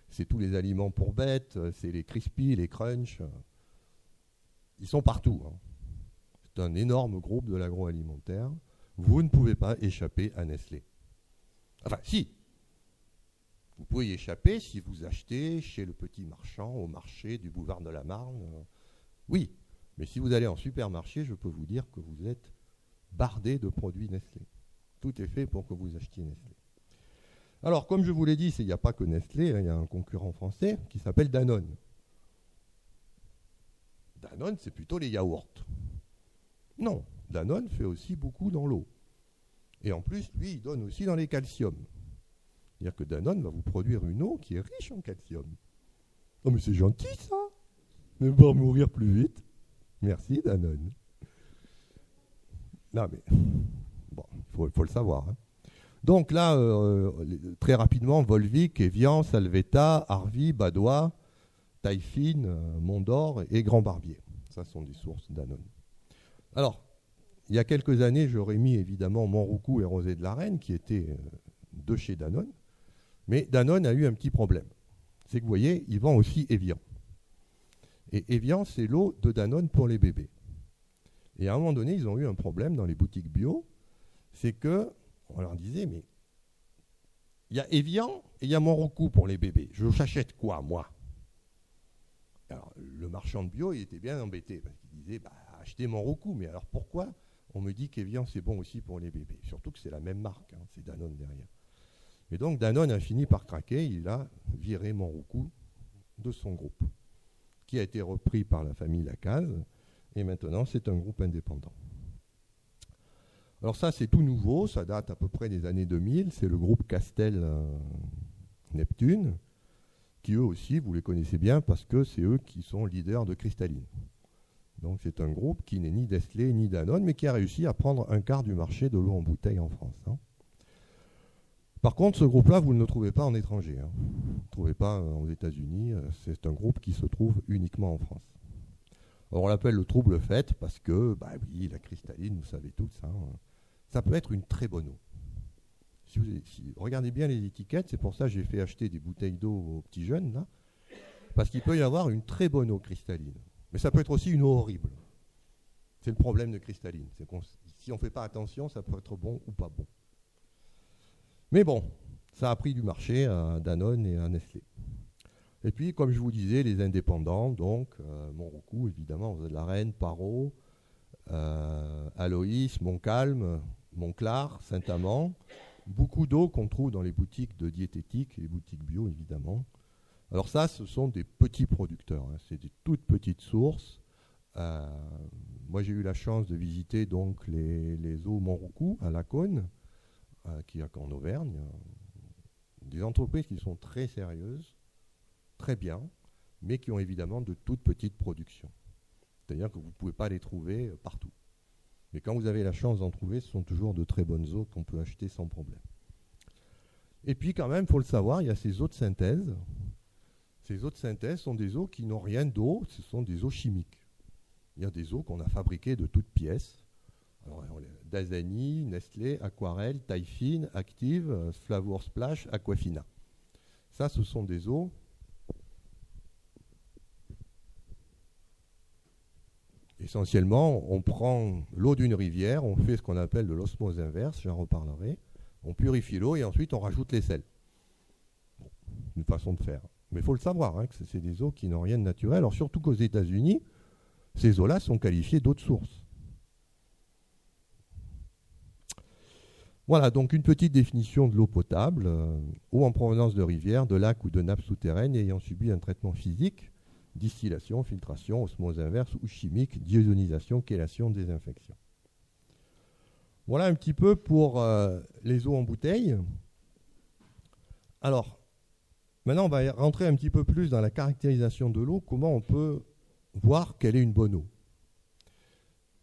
c'est tous les aliments pour bêtes, c'est les Crispy, les Crunch. Ils sont partout. Hein. C'est un énorme groupe de l'agroalimentaire. Vous ne pouvez pas échapper à Nestlé. Enfin, si. Vous pouvez y échapper si vous achetez chez le petit marchand au marché du boulevard de la Marne. Oui, mais si vous allez en supermarché, je peux vous dire que vous êtes bardé de produits Nestlé. Tout est fait pour que vous achetiez Nestlé. Alors, comme je vous l'ai dit, il n'y a pas que Nestlé, hein, il y a un concurrent français qui s'appelle Danone. Danone, c'est plutôt les yaourts. Non, Danone fait aussi beaucoup dans l'eau. Et en plus, lui, il donne aussi dans les calciums. C'est-à-dire que Danone va vous produire une eau qui est riche en calcium. Oh, mais c'est gentil, ça. Mais va mourir plus vite. Merci, Danone. Non, mais bon, il faut le savoir. Hein. Donc là, très rapidement, Volvic, Evian, Salvetta, Harvey, Badois, Taille-Fine, Mondor et Grand Barbier. Ça sont des sources Danone. Alors, il y a quelques années, j'aurais mis évidemment Montroucou et Rosé de la Reine, qui étaient de chez Danone. Mais Danone a eu un petit problème. C'est que vous voyez, il vend aussi Evian. Et Evian, c'est l'eau de Danone pour les bébés. Et à un moment donné, ils ont eu un problème dans les boutiques bio. C'est que, on leur disait, mais il y a Evian et il y a Montroucou pour les bébés. Je j'achète quoi, moi? Alors, le marchand de bio, il était bien embêté parce qu'il disait, bah, achetez Montroucou. Mais alors pourquoi on me dit qu'Evian, c'est bon aussi pour les bébés? Surtout que c'est la même marque, hein, c'est Danone derrière. Et donc Danone a fini par craquer, il a viré Montroucou de son groupe, qui a été repris par la famille Lacaze, et maintenant c'est un groupe indépendant. Alors ça c'est tout nouveau, ça date à peu près des années 2000, c'est le groupe Castel Neptune, qui eux aussi, vous les connaissez bien, parce que c'est eux qui sont leaders de cristalline. Donc c'est un groupe qui n'est ni Nestlé ni Danone, mais qui a réussi à prendre un quart du marché de l'eau en bouteille en France. Hein. Par contre, ce groupe-là, vous ne le trouvez pas en étranger. Hein. Vous ne le trouvez pas aux États-Unis. C'est un groupe qui se trouve uniquement en France. Alors, on l'appelle le trouble fait parce que, bah oui, la cristalline, vous savez tout ça. Hein. Ça peut être une très bonne eau. Regardez bien les étiquettes. C'est pour ça que j'ai fait acheter des bouteilles d'eau aux petits jeunes, là. Parce qu'il peut y avoir une très bonne eau cristalline. Mais ça peut être aussi une eau horrible. C'est le problème de cristalline. C'est si on ne fait pas attention, ça peut être bon ou pas bon. Mais bon, ça a pris du marché à Danone et à Nestlé. Et puis, comme je vous disais, les indépendants, donc Montroucou, évidemment, de la Reine, Parot, Aloïs, Montcalm, Montclar, Saint-Amand. Beaucoup d'eau qu'on trouve dans les boutiques de diététique et les boutiques bio, évidemment. Alors ça, ce sont des petits producteurs. Hein. C'est des toutes petites sources. Moi, j'ai eu la chance de visiter donc les eaux Montroucou à Lacaune, qui est en Auvergne, des entreprises qui sont très sérieuses, très bien, mais qui ont évidemment de toutes petites productions. C'est-à-dire que vous ne pouvez pas les trouver partout. Mais quand vous avez la chance d'en trouver, ce sont toujours de très bonnes eaux qu'on peut acheter sans problème. Et puis quand même, il faut le savoir, il y a ces eaux de synthèse. Ces eaux de synthèse sont des eaux qui n'ont rien d'eau, ce sont des eaux chimiques. Il y a des eaux qu'on a fabriquées de toutes pièces. Dasani, Nestlé, Aquarelle, Taille Fine, Active, Flavour Splash, Aquafina. Ça, ce sont des eaux essentiellement, on prend l'eau d'une rivière, on fait ce qu'on appelle de l'osmose inverse, j'en reparlerai. On purifie l'eau et ensuite on rajoute les sels. Bon, une façon de faire. Mais il faut le savoir, hein, que c'est des eaux qui n'ont rien de naturel. Alors surtout qu'aux États-Unis, ces eaux-là sont qualifiées d'eau de source. Voilà, donc une petite définition de l'eau potable, eau en provenance de rivières, de lacs ou de nappes souterraines ayant subi un traitement physique, distillation, filtration, osmose inverse ou chimique, d'isonisation, chélation, désinfection. Voilà un petit peu pour les eaux en bouteille. Alors, maintenant on va rentrer un petit peu plus dans la caractérisation de l'eau, comment on peut voir quelle est une bonne eau.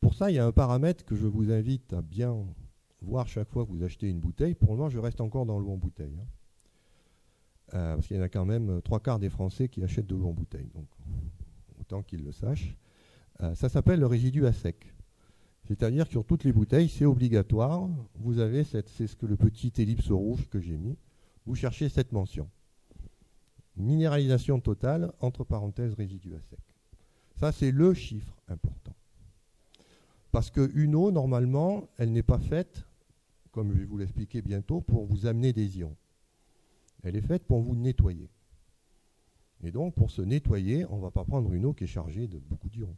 Pour ça, il y a un paramètre que je vous invite à bien voir chaque fois que vous achetez une bouteille. Pour le moment, je reste encore dans l'eau en bouteille. Parce qu'il y en a quand même 3/4 des Français qui achètent de l'eau en bouteille. Donc, autant qu'ils le sachent. Ça s'appelle le résidu à sec. C'est-à-dire que sur toutes les bouteilles, c'est obligatoire. Vous avez c'est ce que le petit ellipse rouge que j'ai mis. Vous cherchez cette mention. Minéralisation totale, entre parenthèses, résidu à sec. Ça, c'est le chiffre important. Parce qu'une eau, normalement, elle n'est pas faite, comme je vais vous l'expliquer bientôt, pour vous amener des ions. Elle est faite pour vous nettoyer. Et donc, pour se nettoyer, on ne va pas prendre une eau qui est chargée de beaucoup d'ions.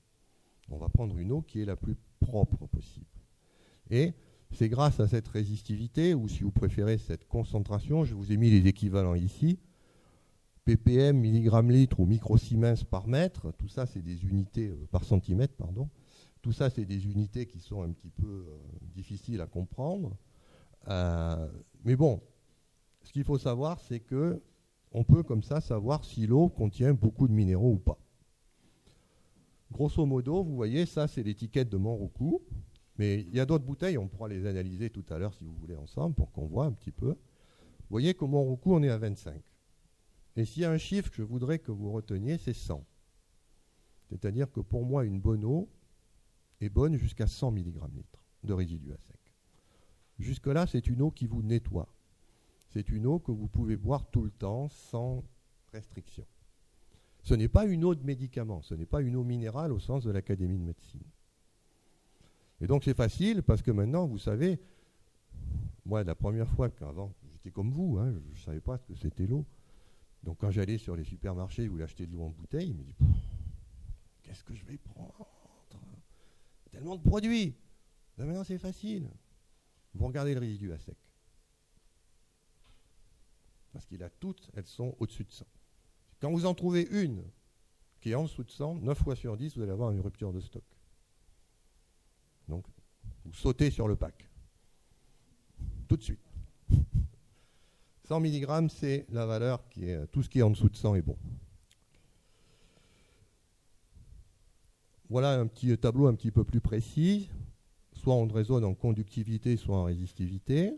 On va prendre une eau qui est la plus propre possible. Et c'est grâce à cette résistivité, ou si vous préférez cette concentration, je vous ai mis les équivalents ici, ppm, milligramme litre ou microsiemens par mètre, tout ça c'est des unités par centimètre, pardon. Tout ça c'est des unités qui sont un petit peu difficiles à comprendre. Mais bon, ce qu'il faut savoir, c'est que on peut comme ça savoir si l'eau contient beaucoup de minéraux ou pas. Grosso modo, vous voyez, ça c'est l'étiquette de Monroucou, mais il y a d'autres bouteilles, on pourra les analyser tout à l'heure si vous voulez ensemble pour qu'on voit un petit peu. Vous voyez qu'au Monroucou, on est à 25. Et s'il y a un chiffre que je voudrais que vous reteniez, c'est 100. C'est-à-dire que pour moi, une bonne eau est bonne jusqu'à 100 mg litre de résidu à sec. Jusque-là, c'est une eau qui vous nettoie. C'est une eau que vous pouvez boire tout le temps sans restriction. Ce n'est pas une eau de médicament, ce n'est pas une eau minérale au sens de l'Académie de médecine. Et donc c'est facile parce que maintenant, vous savez, moi la première fois qu'avant, j'étais comme vous, hein, je ne savais pas ce que c'était l'eau. Donc quand j'allais sur les supermarchés, je voulais acheter de l'eau en bouteille, je me dis, qu'est-ce que je vais prendre? Tellement de produits. Là, maintenant c'est facile. Vous regardez le résidu à sec. Parce qu'il a toutes, elles sont au-dessus de 100. Quand vous en trouvez une qui est en dessous de 100, 9 fois sur 10, vous allez avoir une rupture de stock. Donc, vous sautez sur le pack. Tout de suite. 100 mg, c'est la valeur qui est... Tout ce qui est en dessous de 100 est bon. Voilà un petit tableau un petit peu plus précis. Soit on raisonne en conductivité, soit en résistivité.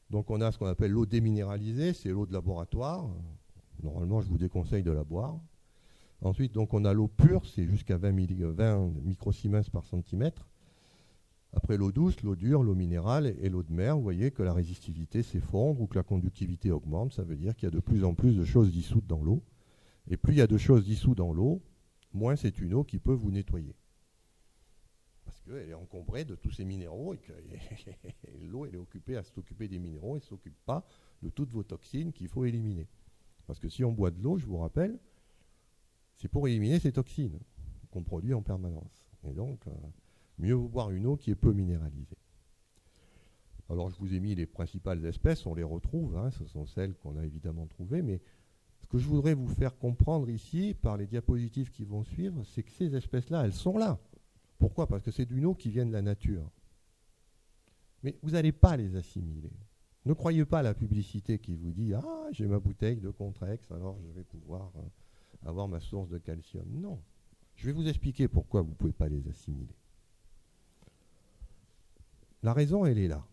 Donc on a ce qu'on appelle l'eau déminéralisée, c'est l'eau de laboratoire. Normalement, je vous déconseille de la boire. Ensuite, donc, on a l'eau pure, c'est jusqu'à 20 microsiemens par centimètre. Après l'eau douce, l'eau dure, l'eau minérale et l'eau de mer, vous voyez que la résistivité s'effondre ou que la conductivité augmente. Ça veut dire qu'il y a de plus en plus de choses dissoutes dans l'eau. Et plus il y a de choses dissoutes dans l'eau, moins c'est une eau qui peut vous nettoyer. Parce qu'elle est encombrée de tous ces minéraux et que l'eau elle est occupée à s'occuper des minéraux et ne s'occupe pas de toutes vos toxines qu'il faut éliminer. Parce que si on boit de l'eau, je vous rappelle, c'est pour éliminer ces toxines qu'on produit en permanence. Et donc, mieux vaut boire une eau qui est peu minéralisée. Alors, je vous ai mis les principales espèces, on les retrouve, hein, ce sont celles qu'on a évidemment trouvées, mais ce que je voudrais vous faire comprendre ici, par les diapositives qui vont suivre, c'est que ces espèces-là, elles sont là. Pourquoi? Parce que c'est d'une eau qui vient de la nature. Mais vous n'allez pas les assimiler. Ne croyez pas à la publicité qui vous dit « Ah, j'ai ma bouteille de Contrex, alors je vais pouvoir avoir ma source de calcium. Non. Je vais vous expliquer pourquoi vous ne pouvez pas les assimiler. La raison, elle est là.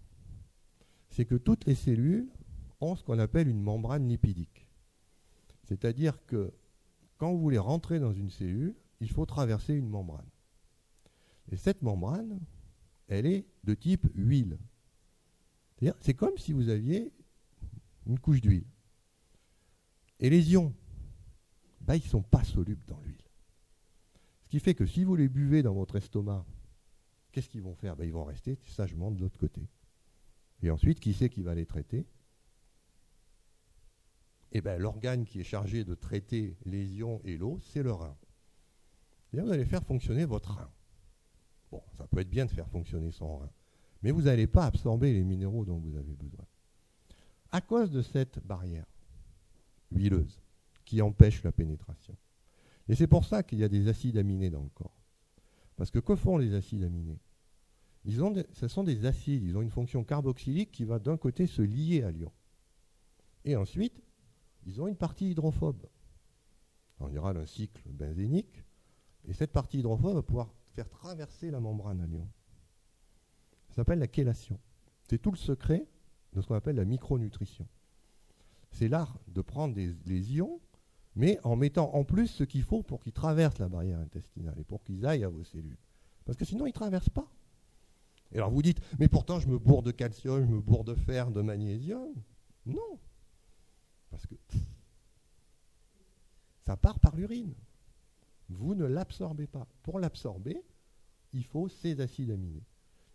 C'est que toutes les cellules ont ce qu'on appelle une membrane lipidique. C'est-à-dire que quand vous voulez rentrer dans une cellule, il faut traverser une membrane. Et cette membrane, elle est de type huile. C'est-à-dire, c'est comme si vous aviez une couche d'huile. Et les ions, ils ne sont pas solubles dans l'huile. Ce qui fait que si vous les buvez dans votre estomac, qu'est-ce qu'ils vont faire? Ils vont rester sagement de l'autre côté. Et ensuite, qui c'est qui va les traiter? L'organe qui est chargé de traiter les ions et l'eau, c'est le rein. Et vous allez faire fonctionner votre rein. Bon, ça peut être bien de faire fonctionner son rein, mais vous n'allez pas absorber les minéraux dont vous avez besoin. À cause de cette barrière huileuse qui empêche la pénétration. Et c'est pour ça qu'il y a des acides aminés dans le corps. Parce que font les acides aminés? Ce sont des acides, ils ont une fonction carboxylique qui va d'un côté se lier à l'ion. Et ensuite, ils ont une partie hydrophobe. On ira d'un cycle benzénique, et cette partie hydrophobe va pouvoir faire traverser la membrane à l'ion. Ça s'appelle la chélation. C'est tout le secret de ce qu'on appelle la micronutrition. C'est l'art de prendre les ions, mais en mettant en plus ce qu'il faut pour qu'ils traversent la barrière intestinale et pour qu'ils aillent à vos cellules. Parce que sinon, ils ne traversent pas. Et alors vous dites, mais pourtant je me bourre de calcium, je me bourre de fer, de magnésium. Non. Parce que ça part par l'urine. Vous ne l'absorbez pas. Pour l'absorber, il faut ces acides aminés.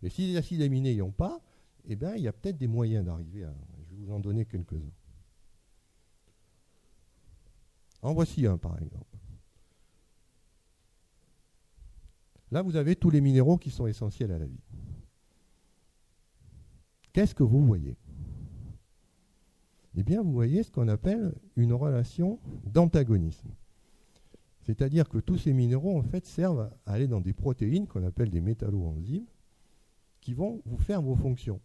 Et si les acides aminés n'y ont pas, il y a peut-être des moyens d'arriver à... Je vais vous en donner quelques-uns. En voici un, par exemple. Là, vous avez tous les minéraux qui sont essentiels à la vie. Qu'est-ce que vous voyez? Eh bien, vous voyez ce qu'on appelle une relation d'antagonisme. C'est-à-dire que tous ces minéraux, en fait, servent à aller dans des protéines qu'on appelle des métalloenzymes qui vont vous faire vos fonctions.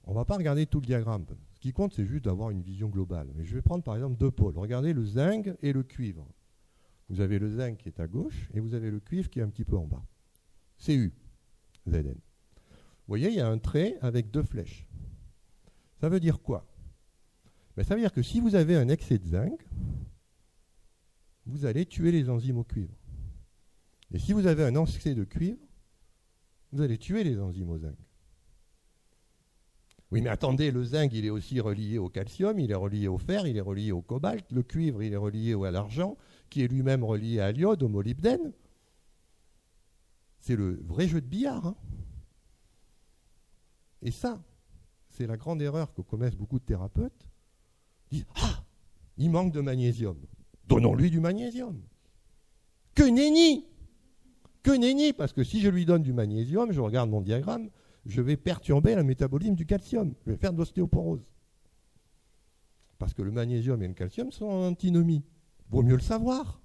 On ne va pas regarder tout le diagramme. Ce qui compte, c'est juste d'avoir une vision globale. Mais je vais prendre par exemple deux pôles. Regardez le zinc et le cuivre. Vous avez le zinc qui est à gauche et vous avez le cuivre qui est un petit peu en bas. Cu, Zn. Vous voyez, il y a un trait avec deux flèches. Ça veut dire quoi? Ça veut dire que si vous avez un excès de zinc, vous allez tuer les enzymes au cuivre. Et si vous avez un excès de cuivre, vous allez tuer les enzymes au zinc. Oui, mais attendez, le zinc, il est aussi relié au calcium, il est relié au fer, il est relié au cobalt, le cuivre, il est relié à l'argent, qui est lui-même relié à l'iode, au molybdène. C'est le vrai jeu de billard. Hein. Et ça, c'est la grande erreur que commettent beaucoup de thérapeutes. Ils disent, ah, il manque de magnésium. Donnons-lui du magnésium. Que nenni! Que nenni! Parce que si je lui donne du magnésium, je regarde mon diagramme, je vais perturber le métabolisme du calcium. Je vais faire de l'ostéoporose. Parce que le magnésium et le calcium sont en antinomie. Vaut mieux le savoir.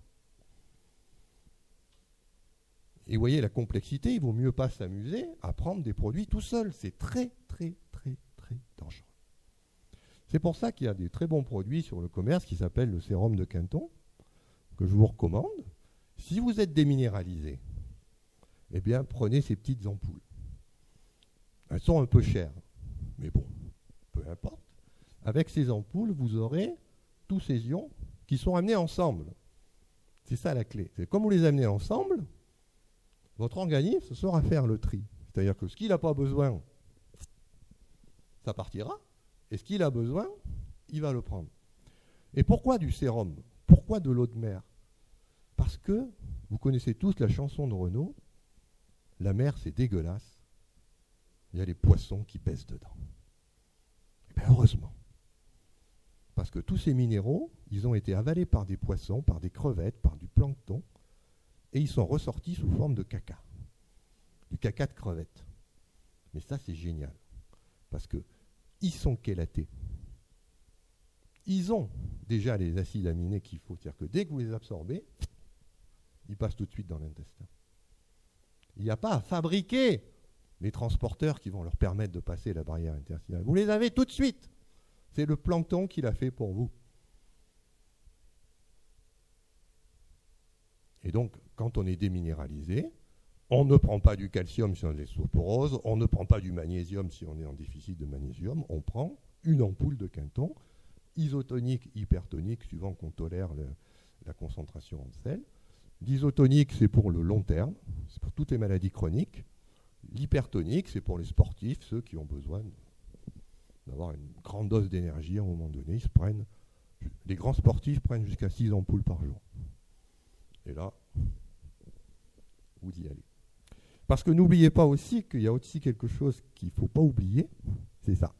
Et vous voyez la complexité, il vaut mieux pas s'amuser à prendre des produits tout seul. C'est très, très, très, très dangereux. C'est pour ça qu'il y a des très bons produits sur le commerce qui s'appellent le sérum de Quinton, que je vous recommande. Si vous êtes déminéralisé, eh bien, prenez ces petites ampoules. Elles sont un peu chères, mais bon, peu importe. Avec ces ampoules, vous aurez tous ces ions qui sont amenés ensemble. C'est ça la clé. C'est comme vous les amenez ensemble, votre organisme saura faire le tri. C'est-à-dire que ce qu'il n'a pas besoin, ça partira. Et ce qu'il a besoin, il va le prendre. Et pourquoi du sérum? Pourquoi de l'eau de mer? Parce que, vous connaissez tous la chanson de Renaud, la mer c'est dégueulasse, il y a les poissons qui baissent dedans. Et bien heureusement. Parce que tous ces minéraux, ils ont été avalés par des poissons, par des crevettes, par du plancton, et ils sont ressortis sous forme de caca. Du caca de crevettes. Mais ça c'est génial. Parce que ils sont chélatés. Ils ont déjà les acides aminés qu'il faut. C'est-à-dire que dès que vous les absorbez, ils passent tout de suite dans l'intestin. Il n'y a pas à fabriquer les transporteurs qui vont leur permettre de passer la barrière intestinale. Vous les avez tout de suite. C'est le plancton qui l'a fait pour vous. Et donc, quand on est déminéralisé, on ne prend pas du calcium si on a des osteoporoses, on ne prend pas du magnésium si on est en déficit de magnésium, on prend une ampoule de Quinton, isotonique, hypertonique, suivant qu'on tolère la concentration en sel. L'isotonique, c'est pour le long terme, c'est pour toutes les maladies chroniques. L'hypertonique, c'est pour les sportifs, ceux qui ont besoin d'avoir une grande dose d'énergie à un moment donné. Les grands sportifs prennent jusqu'à 6 ampoules par jour. Et là, vous y allez. Parce que n'oubliez pas aussi qu'il y a aussi quelque chose qu'il ne faut pas oublier, c'est ça.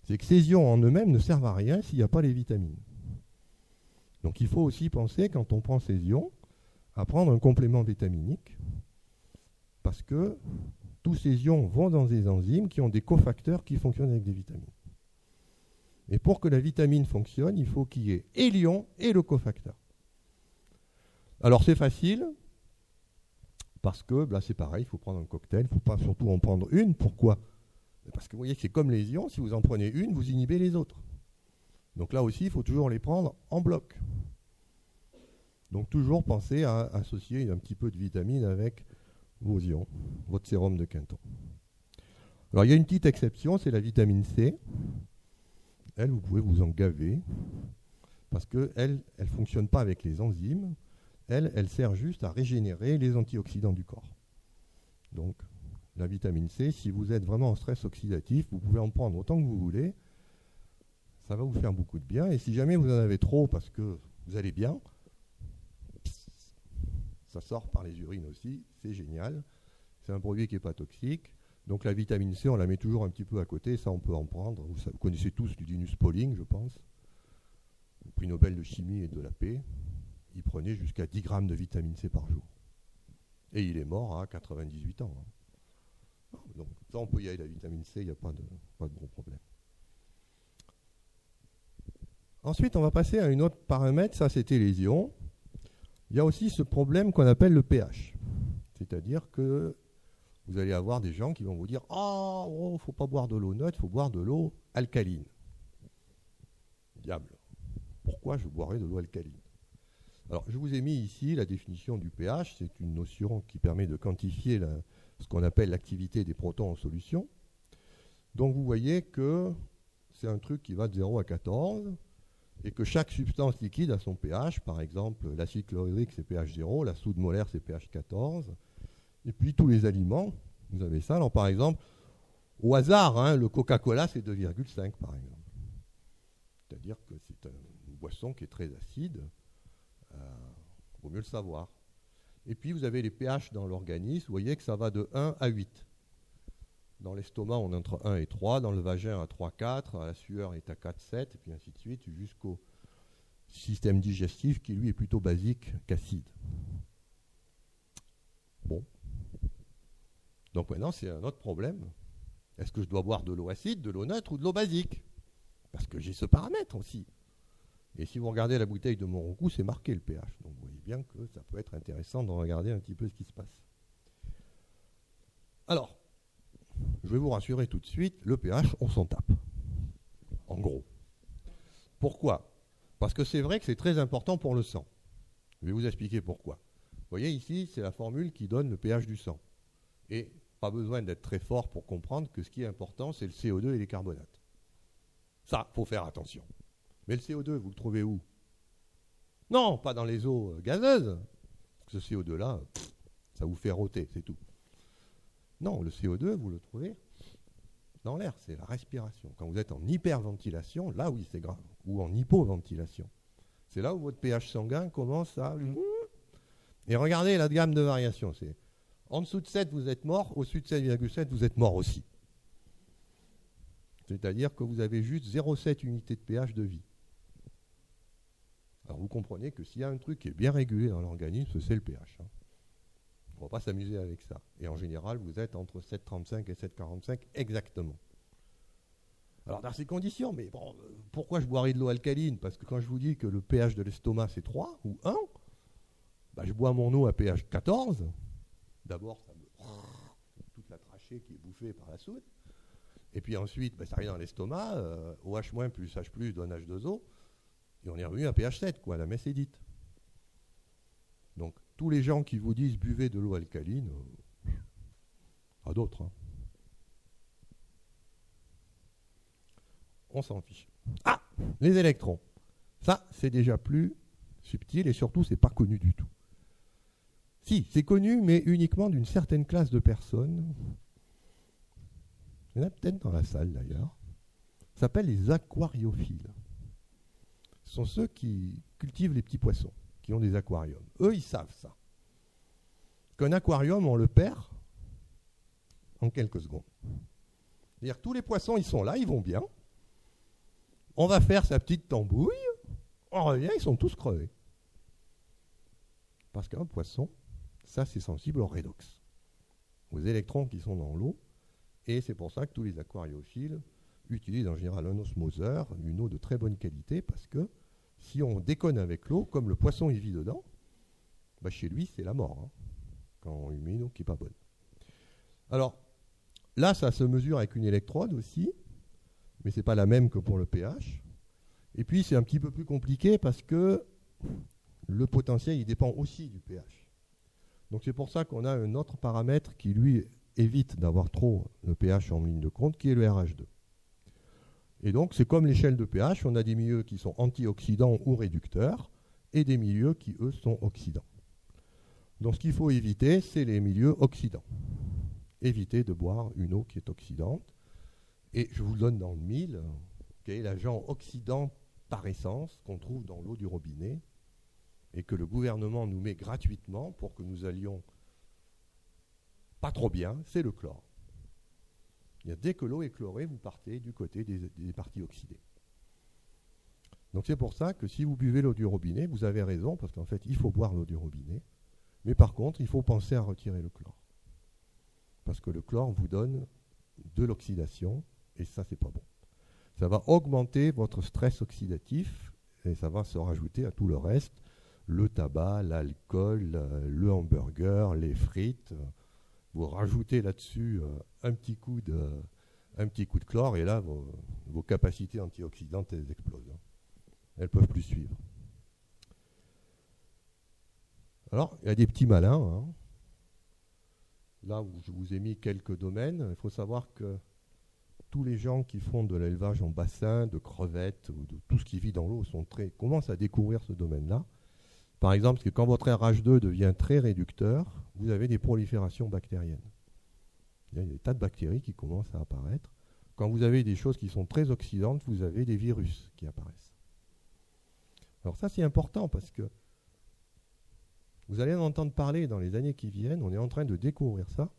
C'est que ces ions en eux-mêmes ne servent à rien s'il n'y a pas les vitamines. Donc il faut aussi penser, quand on prend ces ions, à prendre un complément vitaminique, parce que tous ces ions vont dans des enzymes qui ont des cofacteurs qui fonctionnent avec des vitamines. Et pour que la vitamine fonctionne, il faut qu'il y ait et l'ion et le cofacteur. Alors c'est facile, parce que là c'est pareil, il faut prendre un cocktail, il ne faut pas surtout en prendre une. Pourquoi ? Parce que vous voyez que c'est comme les ions, si vous en prenez une, vous inhibez les autres. Donc là aussi, il faut toujours les prendre en bloc. Donc toujours penser à associer un petit peu de vitamine avec vos ions, votre sérum de Quinton. Alors il y a une petite exception, c'est la vitamine C. Elle, vous pouvez vous en gaver, parce qu'elle ne fonctionne pas avec les enzymes. Elle sert juste à régénérer les antioxydants du corps. Donc la vitamine C, si vous êtes vraiment en stress oxydatif, vous pouvez en prendre autant que vous voulez. Ça va vous faire beaucoup de bien. Et si jamais vous en avez trop parce que vous allez bien, ça sort par les urines aussi. C'est génial. C'est un produit qui n'est pas toxique. Donc la vitamine C, on la met toujours un petit peu à côté. Ça, on peut en prendre. Vous connaissez tous Linus Pauling, je pense. Le prix Nobel de chimie et de la paix. Il prenait jusqu'à 10 grammes de vitamine C par jour. Et il est mort à 98 ans. Donc ça, on peut y aller, la vitamine C, il n'y a pas de gros problème. Ensuite, on va passer à un autre paramètre, ça c'était les ions. Il y a aussi ce problème qu'on appelle le pH. C'est-à-dire que vous allez avoir des gens qui vont vous dire « Ah, il ne faut pas boire de l'eau neutre, il faut boire de l'eau alcaline. » Diable, pourquoi je boirais de l'eau alcaline ? Alors, je vous ai mis ici la définition du pH. C'est une notion qui permet de quantifier ce qu'on appelle l'activité des protons en solution. Donc, vous voyez que c'est un truc qui va de 0 à 14 et que chaque substance liquide a son pH. Par exemple, l'acide chlorhydrique, c'est pH 0, la soude molaire, c'est pH 14. Et puis, tous les aliments, vous avez ça. Alors, par exemple, au hasard, le Coca-Cola, c'est 2,5, par exemple. C'est-à-dire que c'est une boisson qui est très acide. Il vaut mieux le savoir. Et puis vous avez les pH dans l'organisme, vous voyez que ça va de 1 à 8. Dans l'estomac, on est entre 1 et 3, dans le vagin à 3, 4, la sueur est à 4, 7, et puis ainsi de suite, jusqu'au système digestif qui lui est plutôt basique qu'acide. Bon. Donc maintenant, c'est un autre problème. Est-ce que je dois boire de l'eau acide, de l'eau neutre ou de l'eau basique ? Parce que j'ai ce paramètre aussi. Et si vous regardez la bouteille de Monroucou, c'est marqué le pH. Donc vous voyez bien que ça peut être intéressant de regarder un petit peu ce qui se passe. Alors, je vais vous rassurer tout de suite, le pH, on s'en tape. En gros. Pourquoi ? Parce que c'est vrai que c'est très important pour le sang. Je vais vous expliquer pourquoi. Vous voyez ici, c'est la formule qui donne le pH du sang. Et pas besoin d'être très fort pour comprendre que ce qui est important, c'est le CO2 et les carbonates. Ça, il faut faire attention. Mais le CO2, vous le trouvez où ? Non, pas dans les eaux gazeuses. Ce CO2-là, ça vous fait rôter, c'est tout. Non, le CO2, vous le trouvez dans l'air, c'est la respiration. Quand vous êtes en hyperventilation, là oui, c'est grave. Ou en hypoventilation. C'est là où votre pH sanguin commence à... Et regardez la gamme de variation. C'est en dessous de 7, vous êtes mort. Au-dessus de 7,7, vous êtes mort aussi. C'est-à-dire que vous avez juste 0,7 unités de pH de vie. Alors vous comprenez que s'il y a un truc qui est bien régulé dans l'organisme, c'est le pH. On ne va pas s'amuser avec ça. Et en général, vous êtes entre 7,35 et 7,45 exactement. Alors dans ces conditions, mais bon, pourquoi je boirais de l'eau alcaline ? Parce que quand je vous dis que le pH de l'estomac c'est 3 ou 1, je bois mon eau à pH 14. D'abord, ça me... toute la trachée qui est bouffée par la soude. Et puis ensuite, ça arrive dans l'estomac, OH- plus H+, donne H2O. Et on est revenu à pH 7, quoi, la messe est dite. Donc, tous les gens qui vous disent buvez de l'eau alcaline, à d'autres. Hein. On s'en fiche. Ah, les électrons. Ça, c'est déjà plus subtil et surtout, c'est pas connu du tout. Si, c'est connu, mais uniquement d'une certaine classe de personnes. Il y en a peut-être dans la salle d'ailleurs. Ça s'appelle les aquariophiles. Ce sont ceux qui cultivent les petits poissons, qui ont des aquariums. Eux, ils savent ça. Qu'un aquarium, on le perd en quelques secondes. C'est-à-dire que tous les poissons, ils sont là, ils vont bien. On va faire sa petite tambouille. On revient, ils sont tous crevés. Parce qu'un poisson, ça, c'est sensible au redox, aux électrons qui sont dans l'eau. Et c'est pour ça que tous les aquariophiles utilisent en général un osmoseur, une eau de très bonne qualité, parce que si on déconne avec l'eau, comme le poisson il vit dedans, bah chez lui, c'est la mort, hein, quand on lui met une eau qui n'est pas bonne. Alors, là, ça se mesure avec une électrode aussi, mais ce n'est pas la même que pour le pH. Et puis, c'est un petit peu plus compliqué parce que le potentiel, il dépend aussi du pH. Donc, c'est pour ça qu'on a un autre paramètre qui, lui, évite d'avoir trop le pH en ligne de compte, qui est le RH2. Et donc, c'est comme l'échelle de pH, on a des milieux qui sont antioxydants ou réducteurs, et des milieux qui, eux, sont oxydants. Donc, ce qu'il faut éviter, c'est les milieux oxydants. Évitez de boire une eau qui est oxydante. Et je vous le donne dans le mille, quel est l'agent oxydant par essence qu'on trouve dans l'eau du robinet et que le gouvernement nous met gratuitement pour que nous allions pas trop bien, c'est le chlore. Dès que l'eau est chlorée, vous partez du côté des parties oxydées. Donc c'est pour ça que si vous buvez l'eau du robinet, vous avez raison, parce qu'en fait, il faut boire l'eau du robinet. Mais par contre, il faut penser à retirer le chlore. Parce que le chlore vous donne de l'oxydation, et ça, c'est pas bon. Ça va augmenter votre stress oxydatif, et ça va se rajouter à tout le reste, le tabac, l'alcool, le hamburger, les frites. Vous rajoutez là-dessus un petit coup de chlore, et là, vos capacités antioxydantes, elles explosent. Elles ne peuvent plus suivre. Alors, il y a des petits malins. Hein. Là où je vous ai mis quelques domaines, il faut savoir que tous les gens qui font de l'élevage en bassin, de crevettes, ou de tout ce qui vit dans l'eau, commencent à découvrir ce domaine-là. Par exemple, parce que quand votre RH2 devient très réducteur, vous avez des proliférations bactériennes. Il y a des tas de bactéries qui commencent à apparaître. Quand vous avez des choses qui sont très oxydantes, vous avez des virus qui apparaissent. Alors ça, c'est important parce que vous allez en entendre parler dans les années qui viennent, on est en train de découvrir ça,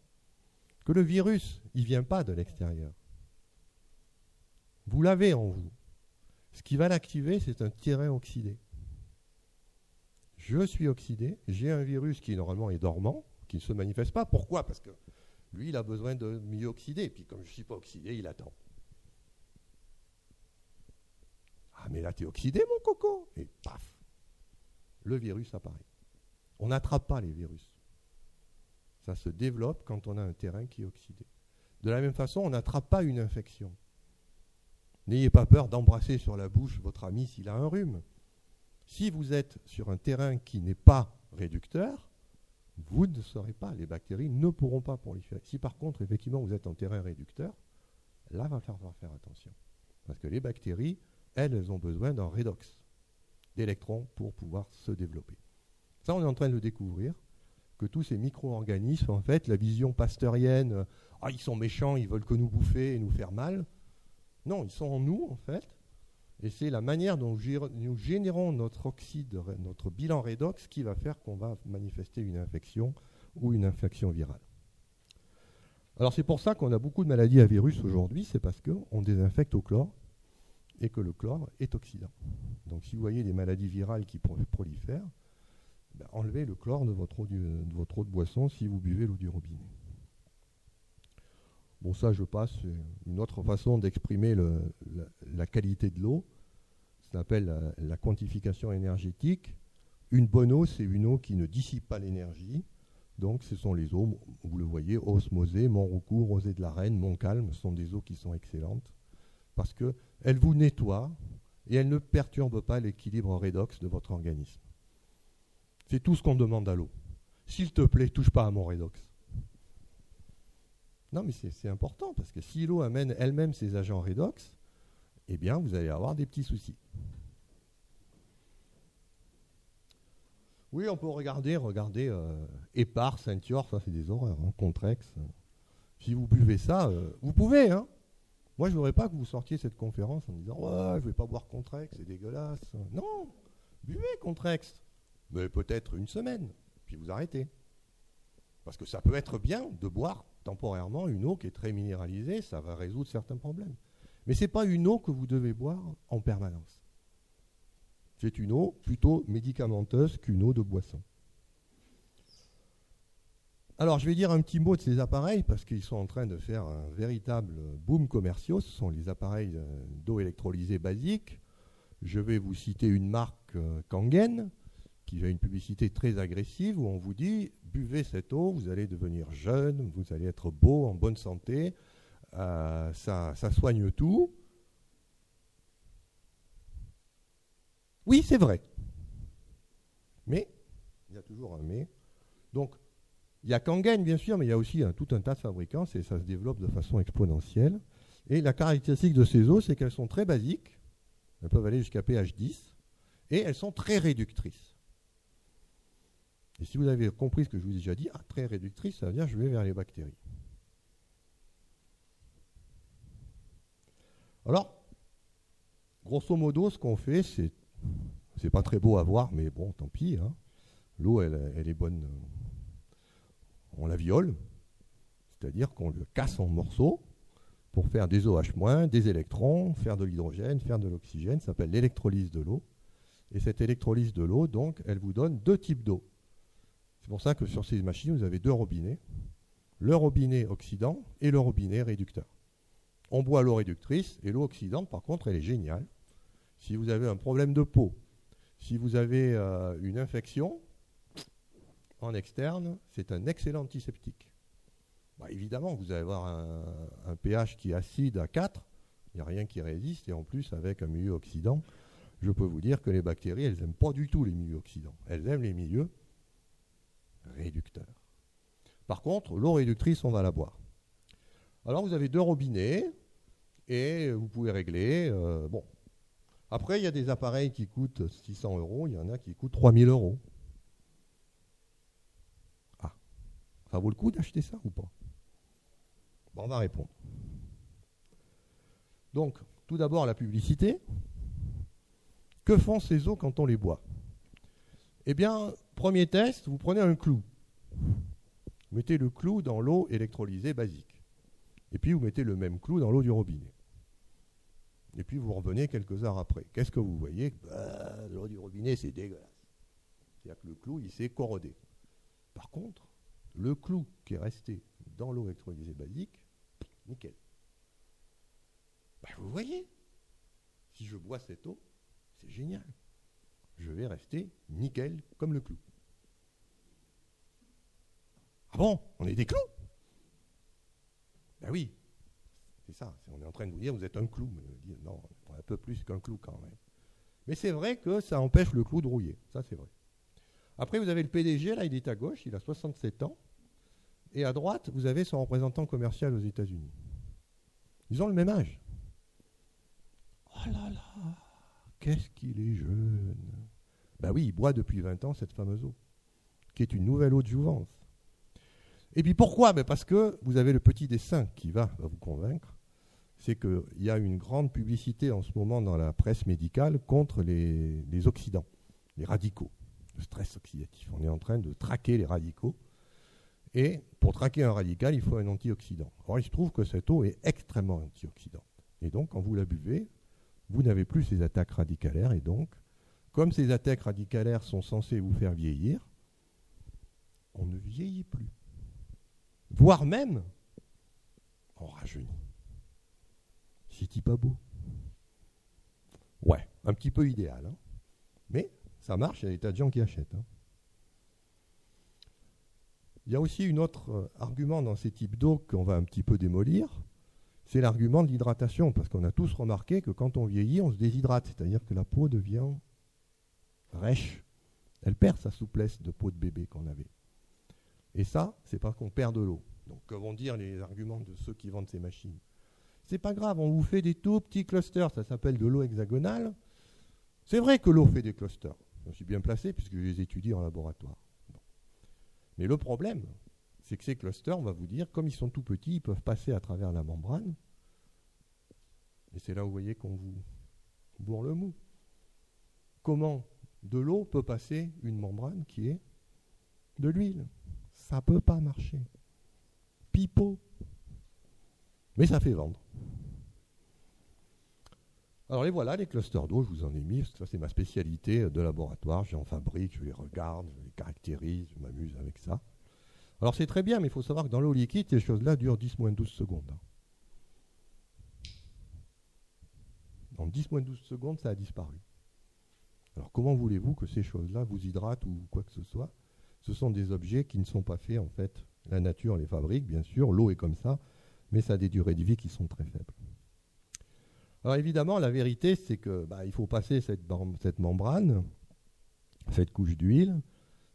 que le virus, il ne vient pas de l'extérieur. Vous l'avez en vous. Ce qui va l'activer, c'est un terrain oxydé. Je suis oxydé, j'ai un virus qui normalement est dormant, qui ne se manifeste pas. Pourquoi? Parce que lui, il a besoin de milieu oxydé, puis comme je ne suis pas oxydé, il attend. Ah, mais là, tu es oxydé, mon coco. Et paf, le virus apparaît. On n'attrape pas les virus. Ça se développe quand on a un terrain qui est oxydé. De la même façon, on n'attrape pas une infection. N'ayez pas peur d'embrasser sur la bouche votre ami s'il a un rhume. Si vous êtes sur un terrain qui n'est pas réducteur, vous ne saurez pas, les bactéries ne pourront pas proliférer. Si par contre, effectivement, vous êtes en terrain réducteur, là, il va falloir faire attention. Parce que les bactéries, elles ont besoin d'un redox, d'électrons pour pouvoir se développer. Ça, on est en train de le découvrir, que tous ces micro-organismes, en fait, la vision pasteurienne, ils sont méchants, ils veulent que nous bouffer et nous faire mal. Non, ils sont en nous, en fait. Et c'est la manière dont nous générons notre oxyde, notre bilan redox, qui va faire qu'on va manifester une infection ou une infection virale. Alors c'est pour ça qu'on a beaucoup de maladies à virus aujourd'hui, c'est parce qu'on désinfecte au chlore et que le chlore est oxydant. Donc si vous voyez des maladies virales qui prolifèrent, enlevez le chlore de votre eau de boisson si vous buvez l'eau du robinet. Bon, ça, je passe, c'est une autre façon d'exprimer la qualité de l'eau. Ça s'appelle la quantification énergétique. Une bonne eau, c'est une eau qui ne dissipe pas l'énergie. Donc, ce sont les eaux, vous le voyez, Osmosée, Montroucourt, Rosée de la Reine, Montcalm, ce sont des eaux qui sont excellentes parce qu'elles vous nettoient et elles ne perturbent pas l'équilibre redox de votre organisme. C'est tout ce qu'on demande à l'eau. S'il te plaît, touche pas à mon redox. Non, mais c'est important, parce que si l'eau amène elle-même ses agents redox, eh bien, vous allez avoir des petits soucis. Oui, on peut regarder Épar, Saint-Yor, ça c'est des horreurs, hein, Contrex. Si vous buvez ça, vous pouvez, hein. Moi, je ne voudrais pas que vous sortiez cette conférence en disant « Ouais, je ne vais pas boire Contrex, c'est dégueulasse. » Non, buvez Contrex. Mais peut-être une semaine, puis vous arrêtez. Parce que ça peut être bien de boire temporairement une eau qui est très minéralisée, ça va résoudre certains problèmes. Mais ce n'est pas une eau que vous devez boire en permanence. C'est une eau plutôt médicamenteuse qu'une eau de boisson. Alors, je vais dire un petit mot de ces appareils parce qu'ils sont en train de faire un véritable boom commercial. Ce sont les appareils d'eau électrolysée basique. Je vais vous citer une marque Kangen qui a une publicité très agressive où on vous dit « Buvez cette eau, vous allez devenir jeune, vous allez être beau, en bonne santé, ça soigne tout. » Oui, c'est vrai. Mais, il y a toujours un mais. Donc, il y a Kangen, bien sûr, mais il y a aussi tout un tas de fabricants, ça se développe de façon exponentielle. Et la caractéristique de ces eaux, c'est qu'elles sont très basiques, elles peuvent aller jusqu'à pH 10, et elles sont très réductrices. Et si vous avez compris ce que je vous ai déjà dit, très réductrice, ça veut dire que je vais vers les bactéries. Alors, grosso modo, ce qu'on fait, c'est pas très beau à voir, mais bon, tant pis. Hein. L'eau, elle est bonne. On la viole, c'est-à-dire qu'on le casse en morceaux pour faire des OH-, des électrons, faire de l'hydrogène, faire de l'oxygène. Ça s'appelle l'électrolyse de l'eau. Et cette électrolyse de l'eau, donc, elle vous donne deux types d'eau. C'est pour ça que sur ces machines, vous avez deux robinets. Le robinet oxydant et le robinet réducteur. On boit l'eau réductrice et l'eau oxydante, par contre, elle est géniale. Si vous avez un problème de peau, si vous avez une infection en externe, c'est un excellent antiseptique. Bah, évidemment, vous allez avoir un pH qui est acide à 4, il n'y a rien qui résiste, et en plus, avec un milieu oxydant, je peux vous dire que les bactéries, elles n'aiment pas du tout les milieux oxydants. Elles aiment les milieux réducteurs. Par contre, l'eau réductrice, on va la boire. Alors, vous avez deux robinets, et vous pouvez régler. Bon. Après, il y a des appareils qui coûtent 600 €, il y en a qui coûtent 3000 €. Ah, ça vaut le coup d'acheter ça ou pas? Bon, on va répondre. Donc, tout d'abord, la publicité. Que font ces eaux quand on les boit? Eh bien, premier test, vous prenez un clou. Vous mettez le clou dans l'eau électrolysée basique. Et puis, vous mettez le même clou dans l'eau du robinet. Et puis, vous revenez quelques heures après. Qu'est-ce que vous voyez? L'eau du robinet, c'est dégueulasse. C'est-à-dire que le clou, il s'est corrodé. Par contre, le clou qui est resté dans l'eau électrolysée basique, nickel. Vous voyez, si je bois cette eau, c'est génial. Je vais rester nickel comme le clou. Ah bon, on est des clous? Ben oui, c'est ça. On est en train de vous dire, vous êtes un clou. Mais non, on est un peu plus qu'un clou quand même. Mais c'est vrai que ça empêche le clou de rouiller. Ça, c'est vrai. Après, vous avez le PDG, là, il est à gauche, il a 67 ans. Et à droite, vous avez son représentant commercial aux États-Unis. Ils ont le même âge. Oh là là, qu'est-ce qu'il est jeune. Ben oui, il boit depuis 20 ans cette fameuse eau, qui est une nouvelle eau de jouvence. Et puis pourquoi? Parce que vous avez le petit dessin qui va vous convaincre. C'est qu'il y a une grande publicité en ce moment dans la presse médicale contre les oxydants, les radicaux, le stress oxydatif. On est en train de traquer les radicaux. Et pour traquer un radical, il faut un antioxydant. Or, il se trouve que cette eau est extrêmement antioxydante. Et donc, quand vous la buvez, vous n'avez plus ces attaques radicalaires. Et donc, comme ces attaques radicalaires sont censées vous faire vieillir, on ne vieillit plus. Voire même, on rajeunit. C'est pas beau. Ouais, un petit peu idéal. Hein. Mais ça marche, il y a des tas de gens qui achètent. Hein. Il y a aussi un autre argument dans ces types d'eau qu'on va un petit peu démolir, c'est l'argument de l'hydratation, parce qu'on a tous remarqué que quand on vieillit, on se déshydrate, c'est-à-dire que la peau devient rêche, Elle perd sa souplesse de peau de bébé qu'on avait. Et ça, c'est parce qu'on perd de l'eau. Donc, que vont dire les arguments de ceux qui vendent ces machines? C'est pas grave, on vous fait des tout petits clusters, ça s'appelle de l'eau hexagonale. C'est vrai que l'eau fait des clusters. Je suis bien placé puisque je les étudie en laboratoire. Bon. Mais le problème, c'est que ces clusters, on va vous dire, comme ils sont tout petits, ils peuvent passer à travers la membrane. Et c'est là où vous voyez qu'on vous bourre le mou. Comment de l'eau peut passer une membrane qui est de l'huile? Ça ne peut pas marcher. Pipeau. Mais ça fait vendre. Alors les voilà, les clusters d'eau, je vous en ai mis, parce que ça c'est ma spécialité de laboratoire, j'en fabrique, je les regarde, je les caractérise, je m'amuse avec ça. Alors c'est très bien, mais il faut savoir que dans l'eau liquide, ces choses-là durent 10-12 secondes. En 10-12 secondes, ça a disparu. Alors comment voulez-vous que ces choses-là vous hydratent ou quoi que ce soit? Ce sont des objets qui ne sont pas faits en fait. La nature les fabrique, bien sûr, l'eau est comme ça, mais ça a des durées de vie qui sont très faibles. Alors évidemment, la vérité, c'est que il faut passer cette membrane, cette couche d'huile,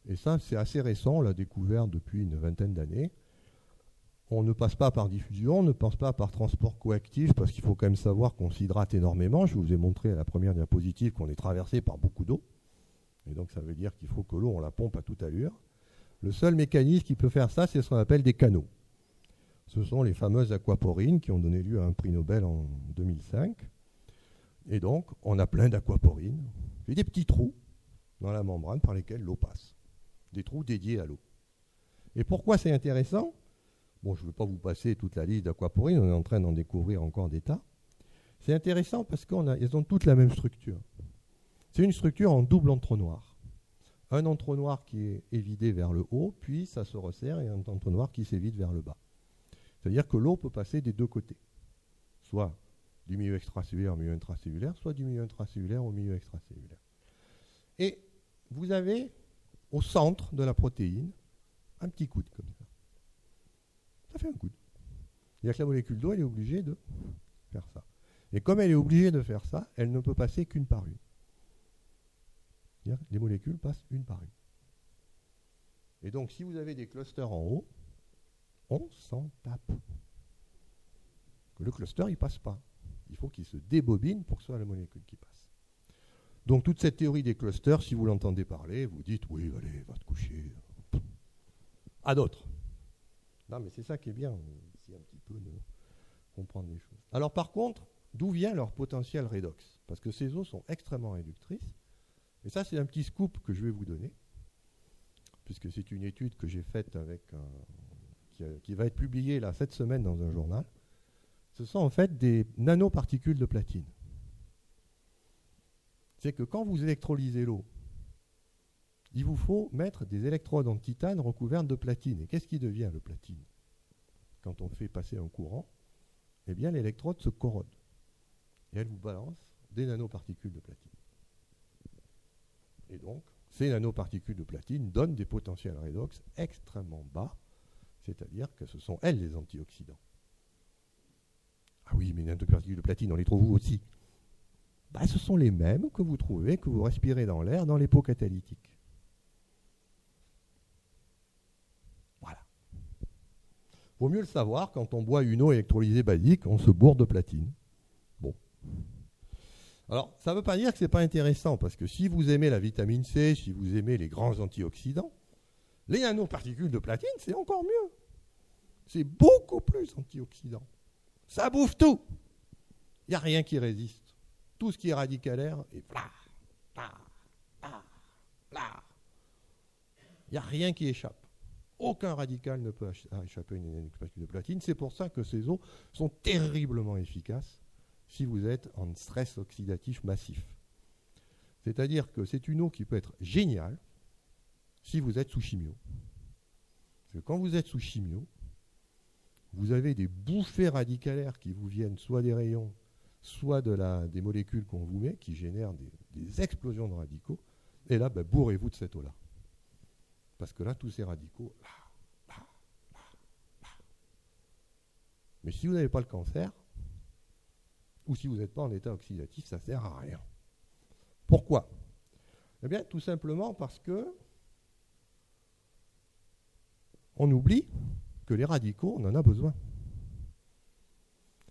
et ça, c'est assez récent, on l'a découvert depuis une vingtaine d'années. On ne passe pas par diffusion, on ne passe pas par transport coactif, parce qu'il faut quand même savoir qu'on s'hydrate énormément. Je vous ai montré à la première diapositive qu'on est traversé par beaucoup d'eau, et donc ça veut dire qu'il faut que l'eau, on la pompe à toute allure. Le seul mécanisme qui peut faire ça, c'est ce qu'on appelle des canaux. Ce sont les fameuses aquaporines qui ont donné lieu à un prix Nobel en 2005. Et donc, on a plein d'aquaporines. Il y a des petits trous dans la membrane par lesquels l'eau passe. Des trous dédiés à l'eau. Et pourquoi c'est intéressant? Bon, je ne veux pas vous passer toute la liste d'aquaporines, on est en train d'en découvrir encore des tas. C'est intéressant parce qu'elles ont toutes la même structure. C'est une structure en double entonnoir. Un entonnoir qui est évidé vers le haut, puis ça se resserre, et un entonnoir qui s'évite vers le bas. C'est-à-dire que l'eau peut passer des deux côtés, soit du milieu extracellulaire au milieu intracellulaire, soit du milieu intracellulaire au milieu extracellulaire. Et vous avez au centre de la protéine un petit coude comme ça. Ça fait un coude. C'est-à-dire que la molécule d'eau, elle est obligée de faire ça. Et comme elle est obligée de faire ça, elle ne peut passer qu'une par une. C'est-à-dire que les molécules passent une par une. Et donc, si vous avez des clusters en haut, on s'en tape. Le cluster, il ne passe pas. Il faut qu'il se débobine pour que ce soit la molécule qui passe. Donc, toute cette théorie des clusters, si vous l'entendez parler, vous dites, oui, allez, va te coucher. À d'autres. Non, mais c'est ça qui est bien, c'est un petit peu de comprendre les choses. Alors, par contre, d'où vient leur potentiel redox? Parce que ces eaux sont extrêmement réductrices. Et ça, c'est un petit scoop que je vais vous donner, puisque c'est une étude que j'ai faite avec qui va être publiée là, cette semaine dans un journal. Ce sont en fait des nanoparticules de platine. C'est que quand vous électrolysez l'eau, il vous faut mettre des électrodes en titane recouvertes de platine. Et qu'est-ce qui devient le platine? Quand on fait passer un courant, eh bien l'électrode se corrode. Et elle vous balance des nanoparticules de platine. Et donc, ces nanoparticules de platine donnent des potentiels redox extrêmement bas, c'est-à-dire que ce sont elles les antioxydants. Ah oui, mais les nanoparticules de platine, on les trouve où aussi? Ce sont les mêmes que vous trouvez, que vous respirez dans l'air, dans les pots catalytiques. Voilà. Vaut mieux le savoir, quand on boit une eau électrolysée basique, on se bourre de platine. Bon. Alors, ça ne veut pas dire que ce n'est pas intéressant, parce que si vous aimez la vitamine C, si vous aimez les grands antioxydants, les nanoparticules de platine, c'est encore mieux. C'est beaucoup plus antioxydant. Ça bouffe tout. Il n'y a rien qui résiste. Tout ce qui est radicalaire est bla, bla, bla, bla. Il n'y a rien qui échappe. Aucun radical ne peut échapper à une nanoparticule de platine. C'est pour ça que ces eaux sont terriblement efficaces si vous êtes en stress oxydatif massif. C'est-à-dire que c'est une eau qui peut être géniale si vous êtes sous chimio. Parce que quand vous êtes sous chimio, vous avez des bouffées radicalaires qui vous viennent soit des rayons, soit des molécules qu'on vous met, qui génèrent des explosions de radicaux. Et là, bourrez-vous de cette eau-là. Parce que là, tous ces radicaux... Mais si vous n'avez pas le cancer, ou si vous n'êtes pas en état oxydatif, ça ne sert à rien. Pourquoi? Eh bien, tout simplement parce que on oublie que les radicaux, on en a besoin.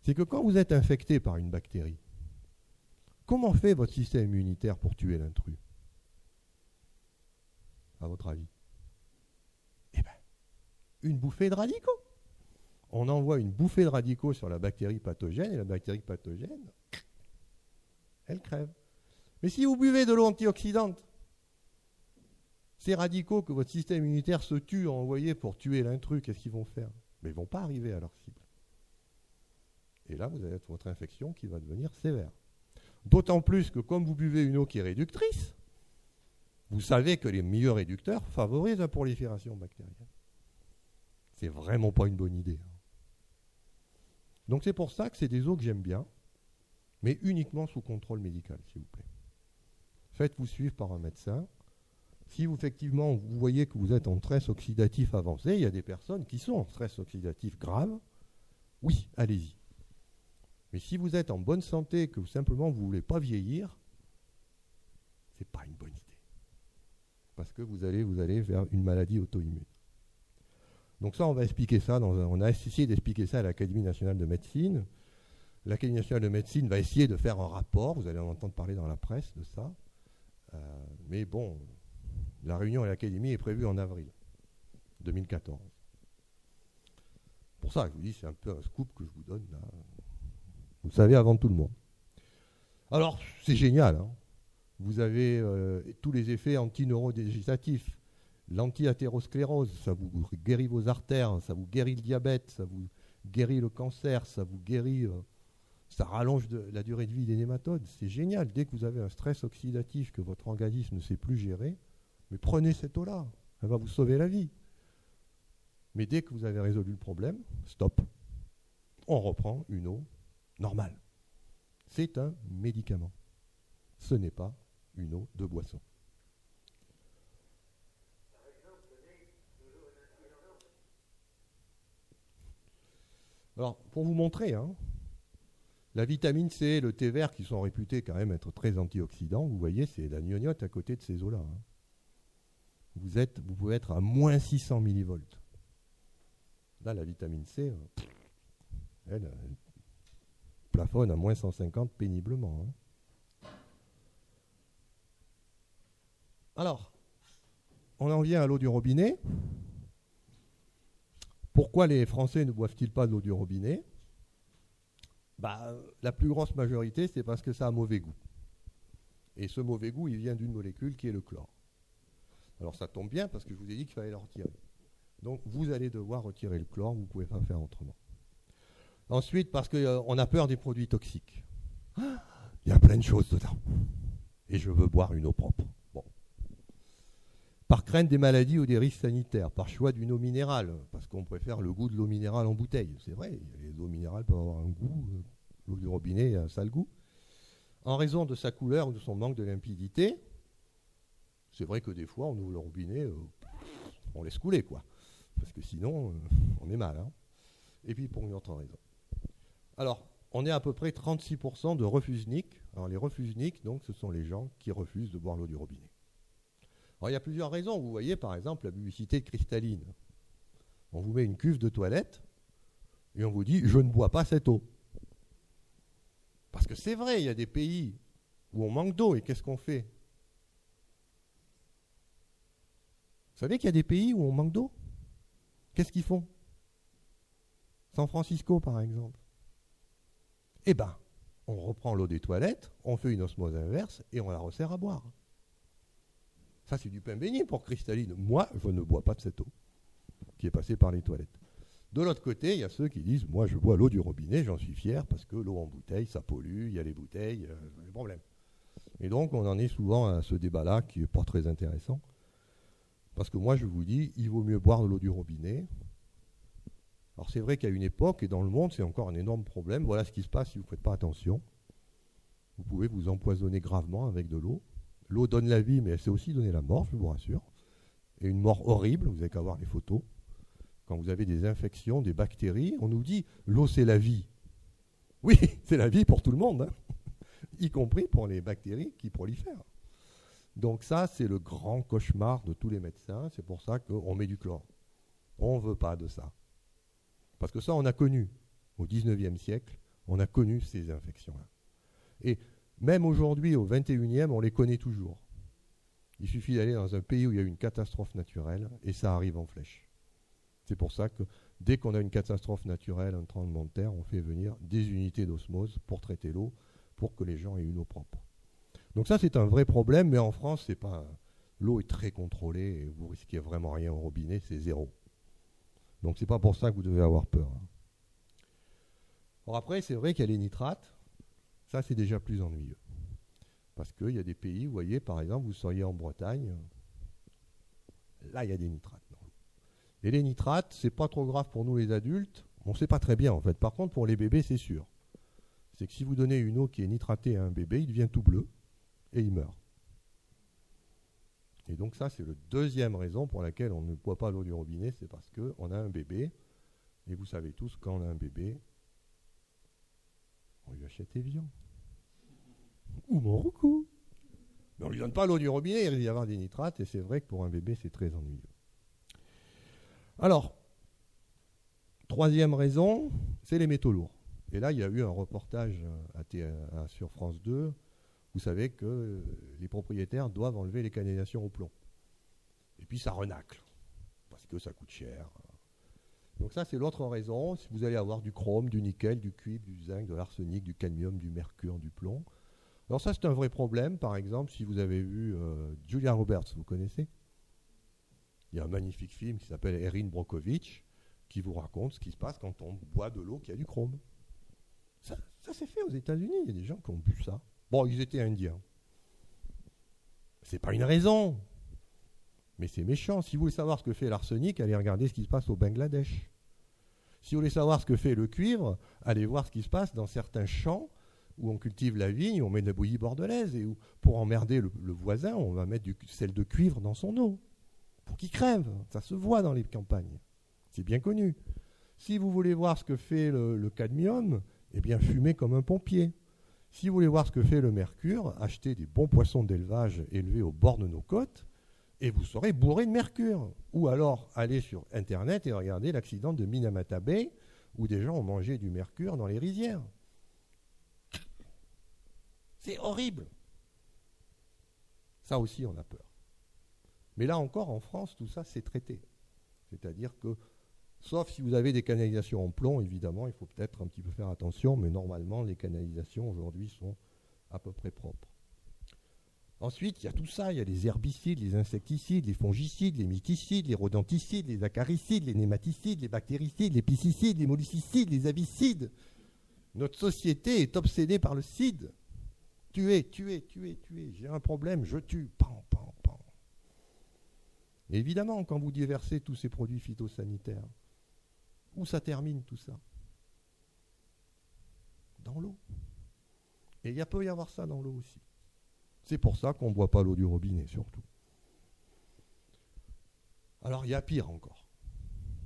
C'est que quand vous êtes infecté par une bactérie, comment fait votre système immunitaire pour tuer l'intrus, à votre avis? Eh bien, une bouffée de radicaux. On envoie une bouffée de radicaux sur la bactérie pathogène et la bactérie pathogène, elle crève. Mais si vous buvez de l'eau antioxydante, ces radicaux que votre système immunitaire se tue à envoyer pour tuer l'intrus, qu'est-ce qu'ils vont faire? Mais ils ne vont pas arriver à leur cible. Et là, vous avez votre infection qui va devenir sévère. D'autant plus que comme vous buvez une eau qui est réductrice, vous savez que les milieux réducteurs favorisent la prolifération bactérienne. C'est vraiment pas une bonne idée. Donc c'est pour ça que c'est des eaux que j'aime bien, mais uniquement sous contrôle médical, s'il vous plaît. Faites-vous suivre par un médecin. Si vous, effectivement, vous voyez que vous êtes en stress oxydatif avancé, il y a des personnes qui sont en stress oxydatif grave, oui, allez-y. Mais si vous êtes en bonne santé, que simplement vous ne voulez pas vieillir, ce n'est pas une bonne idée. Parce que vous allez vers une maladie auto-immune. Donc ça, on va expliquer ça. On a essayé d'expliquer ça à l'Académie nationale de médecine. L'Académie nationale de médecine va essayer de faire un rapport. Vous allez en entendre parler dans la presse de ça. Mais bon, la réunion à l'Académie est prévue en avril 2014. Pour ça, je vous dis, c'est un peu un scoop que je vous donne là. Vous le savez avant tout le monde. Alors, c'est génial. Hein. Vous avez tous les effets anti-neurodégénératifs. L'anti-athérosclérose, ça vous guérit vos artères, ça vous guérit le diabète, ça vous guérit le cancer, ça vous guérit... ça rallonge la durée de vie des nématodes. C'est génial. Dès que vous avez un stress oxydatif que votre organisme ne sait plus gérer, mais prenez cette eau-là. Elle va vous sauver la vie. Mais dès que vous avez résolu le problème, stop. On reprend une eau normale. C'est un médicament. Ce n'est pas une eau de boisson. Alors, pour vous montrer, la vitamine C et le thé vert, qui sont réputés quand même être très antioxydants, vous voyez, c'est la gnognotte à côté de ces eaux-là. Vous pouvez être à moins 600 millivolts. Là, la vitamine C, elle plafonne à moins 150 péniblement. Alors, on en vient à l'eau du robinet. Pourquoi les Français ne boivent-ils pas de l'eau du robinet? La plus grosse majorité, c'est parce que ça a mauvais goût. Et ce mauvais goût, il vient d'une molécule qui est le chlore. Alors ça tombe bien parce que je vous ai dit qu'il fallait le retirer. Donc vous allez devoir retirer le chlore, vous ne pouvez pas faire autrement. Ensuite, parce qu'on a peur des produits toxiques. Il y a plein de choses dedans. Et je veux boire une eau propre. Bon. Par crainte des maladies ou des risques sanitaires, par choix d'une eau minérale, parce qu'on préfère le goût de l'eau minérale en bouteille. C'est vrai, les eaux minérales peuvent avoir un goût, l'eau du robinet a un sale goût. En raison de sa couleur ou de son manque de limpidité, c'est vrai que des fois, on ouvre le robinet, on laisse couler, quoi. Parce que sinon, on est mal. Et puis pour une autre raison. Alors, on est à peu près 36% de refusniques. Alors les refusniques, donc, ce sont les gens qui refusent de boire l'eau du robinet. Alors, il y a plusieurs raisons. Vous voyez, par exemple, la publicité de Cristalline. On vous met une cuve de toilette et on vous dit « Je ne bois pas cette eau ». Parce que c'est vrai, il y a des pays où on manque d'eau et qu'est-ce qu'on fait? Vous savez qu'il y a des pays où on manque d'eau? Qu'est-ce qu'ils font? San Francisco, par exemple. Eh bien, on reprend l'eau des toilettes, on fait une osmose inverse et on la resserre à boire. Ça, c'est du pain béni pour Cristalline. Moi, je ne bois pas de cette eau qui est passée par les toilettes. De l'autre côté, il y a ceux qui disent « Moi, je bois l'eau du robinet, j'en suis fier, parce que l'eau en bouteille, ça pollue, il y a les bouteilles, des problèmes. » Et donc, on en est souvent à ce débat-là qui n'est pas très intéressant. Parce que moi, je vous dis, il vaut mieux boire de l'eau du robinet. Alors, c'est vrai qu'à une époque, et dans le monde, c'est encore un énorme problème. Voilà ce qui se passe si vous ne faites pas attention. Vous pouvez vous empoisonner gravement avec de l'eau. L'eau donne la vie, mais elle sait aussi donner la mort, je vous rassure. Et une mort horrible, vous n'avez qu'à voir les photos. Quand vous avez des infections, des bactéries, on nous dit « l'eau, c'est la vie ». Oui, c'est la vie pour tout le monde, y compris pour les bactéries qui prolifèrent. Donc ça, c'est le grand cauchemar de tous les médecins. C'est pour ça qu'on met du chlore. On ne veut pas de ça. Parce que ça, on a connu. Au 19e siècle, on a connu ces infections-là. Et même aujourd'hui, au 21e, on les connaît toujours. Il suffit d'aller dans un pays où il y a une catastrophe naturelle et ça arrive en flèche. C'est pour ça que dès qu'on a une catastrophe naturelle, un tremblement de terre, on fait venir des unités d'osmose pour traiter l'eau, pour que les gens aient une eau propre. Donc ça, c'est un vrai problème, mais en France, c'est pas... l'eau est très contrôlée et vous risquez vraiment rien au robinet, c'est zéro. Donc c'est pas pour ça que vous devez avoir peur. Alors après, c'est vrai qu'il y a les nitrates. Ça, c'est déjà plus ennuyeux. Parce qu'il y a des pays, vous voyez, par exemple, vous seriez en Bretagne, là, il y a des nitrates dans l'eau. Et les nitrates, c'est pas trop grave pour nous les adultes. On ne sait pas très bien, en fait. Par contre, pour les bébés, c'est sûr. C'est que si vous donnez une eau qui est nitratée à un bébé, il devient tout bleu et il meurt. Et donc ça, c'est la deuxième raison pour laquelle on ne boit pas l'eau du robinet, c'est parce qu'on a un bébé. Et vous savez tous, quand on a un bébé, on lui achète Evian. Ou Monroucou. Mais on ne lui donne pas l'eau du robinet, il risque d'y avoir des nitrates, et c'est vrai que pour un bébé, c'est très ennuyeux. Alors, troisième raison, c'est les métaux lourds. Et là, il y a eu un reportage sur France 2. Vous savez que les propriétaires doivent enlever les canalisations au plomb. Et puis ça renacle, parce que ça coûte cher. Donc ça, c'est l'autre raison. Si vous allez avoir du chrome, du nickel, du cuivre, du zinc, de l'arsenic, du cadmium, du mercure, du plomb. Alors ça, c'est un vrai problème. Par exemple, si vous avez vu Julia Roberts, vous connaissez ? Il y a un magnifique film qui s'appelle Erin Brockovich, qui vous raconte ce qui se passe quand on boit de l'eau qui a du chrome. Ça s'est fait aux États-Unis. Il y a des gens qui ont bu ça. Bon, ils étaient indiens. C'est pas une raison. Mais c'est méchant. Si vous voulez savoir ce que fait l'arsenic, allez regarder ce qui se passe au Bangladesh. Si vous voulez savoir ce que fait le cuivre, allez voir ce qui se passe dans certains champs où on cultive la vigne, on met de la bouillie bordelaise et où, pour emmerder le voisin, on va mettre du sel de cuivre dans son eau pour qu'il crève. Ça se voit dans les campagnes. C'est bien connu. Si vous voulez voir ce que fait le cadmium, eh bien fumez comme un pompier. Si vous voulez voir ce que fait le mercure, achetez des bons poissons d'élevage élevés au bord de nos côtes et vous serez bourré de mercure. Ou alors allez sur Internet et regardez l'accident de Minamata Bay où des gens ont mangé du mercure dans les rizières. C'est horrible. Ça aussi, on a peur. Mais là encore, en France, tout ça, c'est traité. C'est-à-dire que, sauf si vous avez des canalisations en plomb, évidemment, il faut peut-être un petit peu faire attention, mais normalement, les canalisations aujourd'hui sont à peu près propres. Ensuite, il y a tout ça, il y a les herbicides, les insecticides, les fongicides, les mycicides, les rodenticides, les acaricides, les nématicides, les bactéricides, les piscicides, les molluscicides, les avicides. Notre société est obsédée par le cide. Tuer. J'ai un problème, je tue. Pan. Et évidemment, quand vous déversez tous ces produits phytosanitaires, où ça termine tout ça ? Dans l'eau. Et il peut y avoir ça dans l'eau aussi. C'est pour ça qu'on ne boit pas l'eau du robinet, surtout. Alors, il y a pire encore.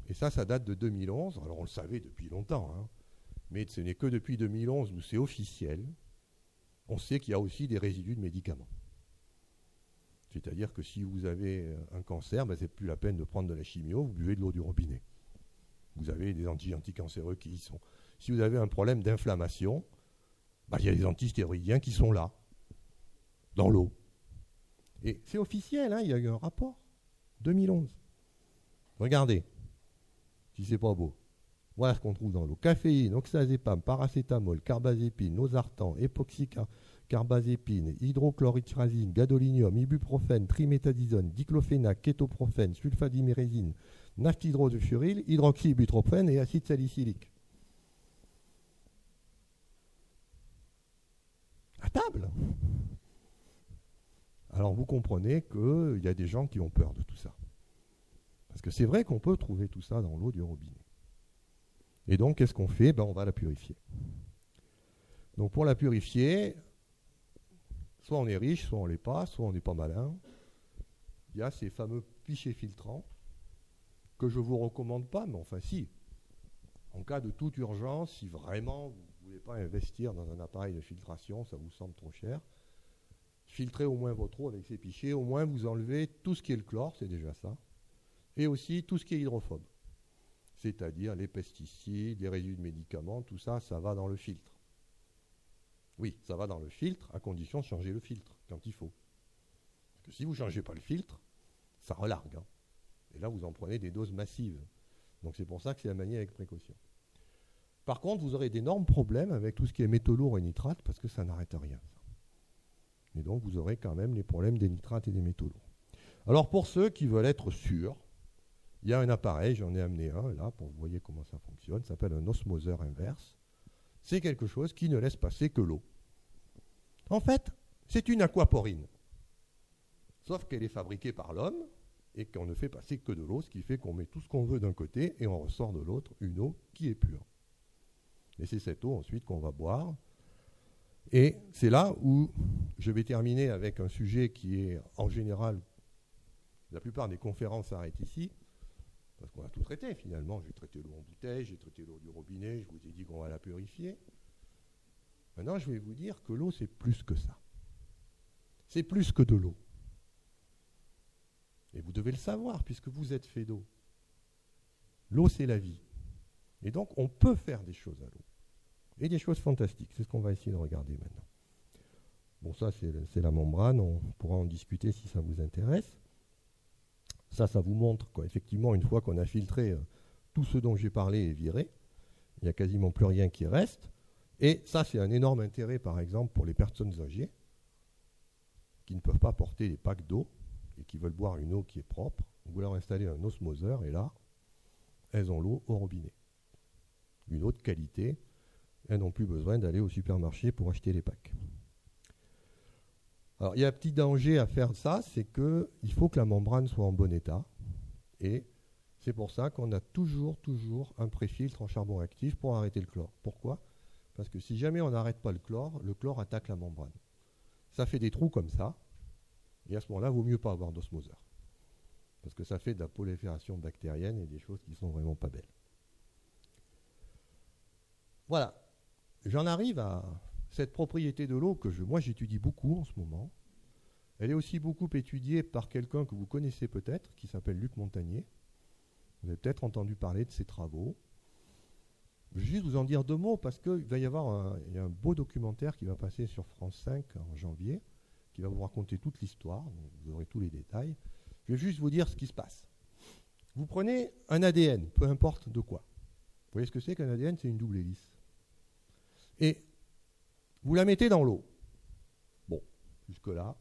Et ça date de 2011. Alors, on le savait depuis longtemps, hein. Mais ce n'est que depuis 2011 où c'est officiel. On sait qu'il y a aussi des résidus de médicaments. C'est-à-dire que si vous avez un cancer, c'est plus la peine de prendre de la chimio, vous buvez de l'eau du robinet. Vous avez des anticancéreux qui y sont. Si vous avez un problème d'inflammation, il y a des antistéroïdiens qui sont là, dans l'eau. Et c'est officiel, hein, il y a eu un rapport, 2011. Regardez, si c'est pas beau. Voilà ce qu'on trouve dans l'eau. Caféine, oxazépam, paracétamol, carbazépine, nosartan, époxycarbazépine, hydrochlorothiazine, gadolinium, ibuprofène, triméthadisone, diclofénac, kétoprophène, sulfadimérésine, naphthydrofuryl, hydroxybutyropène et acide salicylique. À table. Alors vous comprenez qu'il y a des gens qui ont peur de tout ça. Parce que c'est vrai qu'on peut trouver tout ça dans l'eau du robinet. Et donc, qu'est-ce qu'on fait ? On va la purifier. Donc, pour la purifier, soit on est riche, soit on ne l'est pas, soit on n'est pas malin. Il y a ces fameux pichets filtrants que je ne vous recommande pas, mais enfin si. En cas de toute urgence, si vraiment vous ne voulez pas investir dans un appareil de filtration, ça vous semble trop cher, filtrez au moins votre eau avec ces pichets, au moins vous enlevez tout ce qui est le chlore, c'est déjà ça, et aussi tout ce qui est hydrophobe, c'est-à-dire les pesticides, les résidus de médicaments, tout ça, ça va dans le filtre. Oui, ça va dans le filtre, à condition de changer le filtre quand il faut. Parce que si vous ne changez pas le filtre, ça relargue. Hein. Et là, vous en prenez des doses massives. Donc c'est pour ça que c'est à manier avec précaution. Par contre, vous aurez d'énormes problèmes avec tout ce qui est métaux lourds et nitrates, parce que ça n'arrête rien. Ça. Et donc vous aurez quand même les problèmes des nitrates et des métaux lourds. Alors pour ceux qui veulent être sûrs, il y a un appareil, j'en ai amené un là, pour que vous voyez comment ça fonctionne, ça s'appelle un osmoseur inverse. C'est quelque chose qui ne laisse passer que l'eau. En fait, c'est une aquaporine. Sauf qu'elle est fabriquée par l'homme et qu'on ne fait passer que de l'eau, ce qui fait qu'on met tout ce qu'on veut d'un côté et on ressort de l'autre une eau qui est pure. Et c'est cette eau ensuite qu'on va boire. Et c'est là où je vais terminer avec un sujet qui est en général, la plupart des conférences s'arrêtent ici, parce qu'on a tout traité finalement. J'ai traité l'eau en bouteille, j'ai traité l'eau du robinet, je vous ai dit qu'on va la purifier. Maintenant, je vais vous dire que l'eau, c'est plus que ça. C'est plus que de l'eau. Et vous devez le savoir, puisque vous êtes fait d'eau. L'eau, c'est la vie. Et donc, on peut faire des choses à l'eau. Et des choses fantastiques. C'est ce qu'on va essayer de regarder maintenant. Bon, ça, c'est la membrane. On pourra en discuter si ça vous intéresse. Ça vous montre qu'effectivement, une fois qu'on a filtré tout ce dont j'ai parlé est viré, il n'y a quasiment plus rien qui reste. Et ça, c'est un énorme intérêt, par exemple, pour les personnes âgées qui ne peuvent pas porter des packs d'eau et qui veulent boire une eau qui est propre. Vous leur installez un osmoseur et là, elles ont l'eau au robinet. Une eau de qualité. Elles n'ont plus besoin d'aller au supermarché pour acheter les packs. Alors, il y a un petit danger à faire ça, c'est qu'il faut que la membrane soit en bon état. Et c'est pour ça qu'on a toujours un préfiltre en charbon actif pour arrêter le chlore. Pourquoi ? Parce que si jamais on n'arrête pas le chlore attaque la membrane. Ça fait des trous comme ça. Et à ce moment-là, il vaut mieux pas avoir d'osmoseur. Parce que ça fait de la prolifération bactérienne et des choses qui sont vraiment pas belles. Voilà. J'en arrive à cette propriété de l'eau que moi j'étudie beaucoup en ce moment. Elle est aussi beaucoup étudiée par quelqu'un que vous connaissez peut-être, qui s'appelle Luc Montagnier. Vous avez peut-être entendu parler de ses travaux. Je vais juste vous en dire 2 mots parce qu'il va y avoir un beau documentaire qui va passer sur France 5 en janvier, qui va vous raconter toute l'histoire, donc vous aurez tous les détails. Je vais juste vous dire ce qui se passe. Vous prenez un ADN, peu importe de quoi. Vous voyez ce que c'est qu'un ADN ? C'est une double hélice. Et vous la mettez dans l'eau. Bon, jusque-là,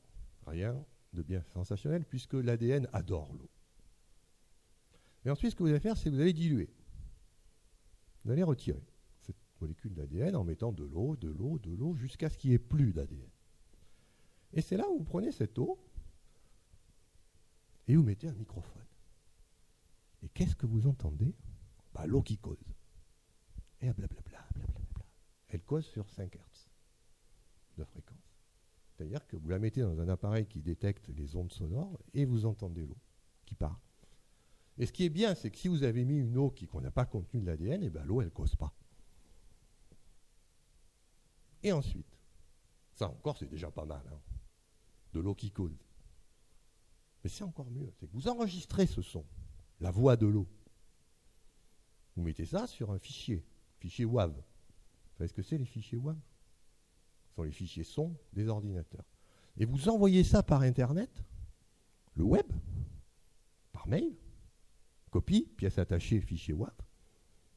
rien de bien sensationnel, puisque l'ADN adore l'eau. Et ensuite, ce que vous allez faire, c'est que vous allez diluer. Vous allez retirer cette molécule d'ADN en mettant de l'eau, jusqu'à ce qu'il n'y ait plus d'ADN. Et c'est là où vous prenez cette eau et vous mettez un microphone. Et qu'est-ce que vous entendez ? L'eau qui cause. Et blablabla. Elle cause sur 5 Hz de fréquence. C'est-à-dire que vous la mettez dans un appareil qui détecte les ondes sonores et vous entendez l'eau qui part. Et ce qui est bien, c'est que si vous avez mis une eau qu'on n'a pas contenu de l'ADN, l'eau, elle ne cause pas. Et ensuite, ça encore, c'est déjà pas mal, hein, de l'eau qui cause. Mais c'est encore mieux, c'est que vous enregistrez ce son, la voix de l'eau. Vous mettez ça sur un fichier WAV. Vous savez ce que c'est les fichiers WAV ? Ce sont les fichiers son des ordinateurs. Et vous envoyez ça par Internet, le web, par mail, copie, pièce attachée, fichier WAV,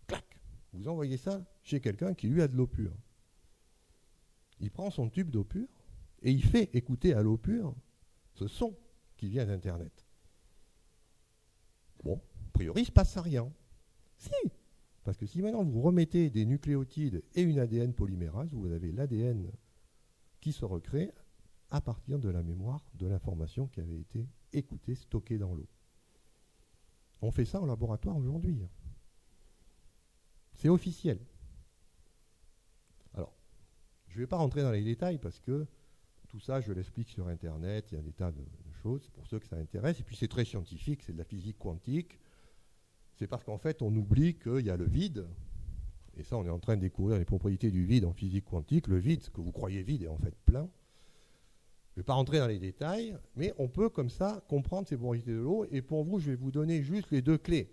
clac, vous envoyez ça chez quelqu'un qui lui a de l'eau pure. Il prend son tube d'eau pure et il fait écouter à l'eau pure ce son qui vient d'Internet. Bon, a priori, il ne se passe rien. Si, parce que si maintenant vous remettez des nucléotides et une ADN polymérase, vous avez l'ADN qui se recrée à partir de la mémoire de l'information qui avait été écoutée, stockée dans l'eau. On fait ça en laboratoire aujourd'hui. C'est officiel. Alors, je ne vais pas rentrer dans les détails parce que tout ça, je l'explique sur Internet, il y a des tas de choses pour ceux que ça intéresse. Et puis c'est très scientifique, c'est de la physique quantique. C'est parce qu'en fait, on oublie qu'il y a le vide. Et ça, on est en train de découvrir les propriétés du vide en physique quantique. Le vide, ce que vous croyez vide, est en fait plein. ne vais pas rentrer dans les détails, mais on peut comme ça comprendre ces propriétés de l'eau. Et pour vous, je vais vous donner juste les deux clés.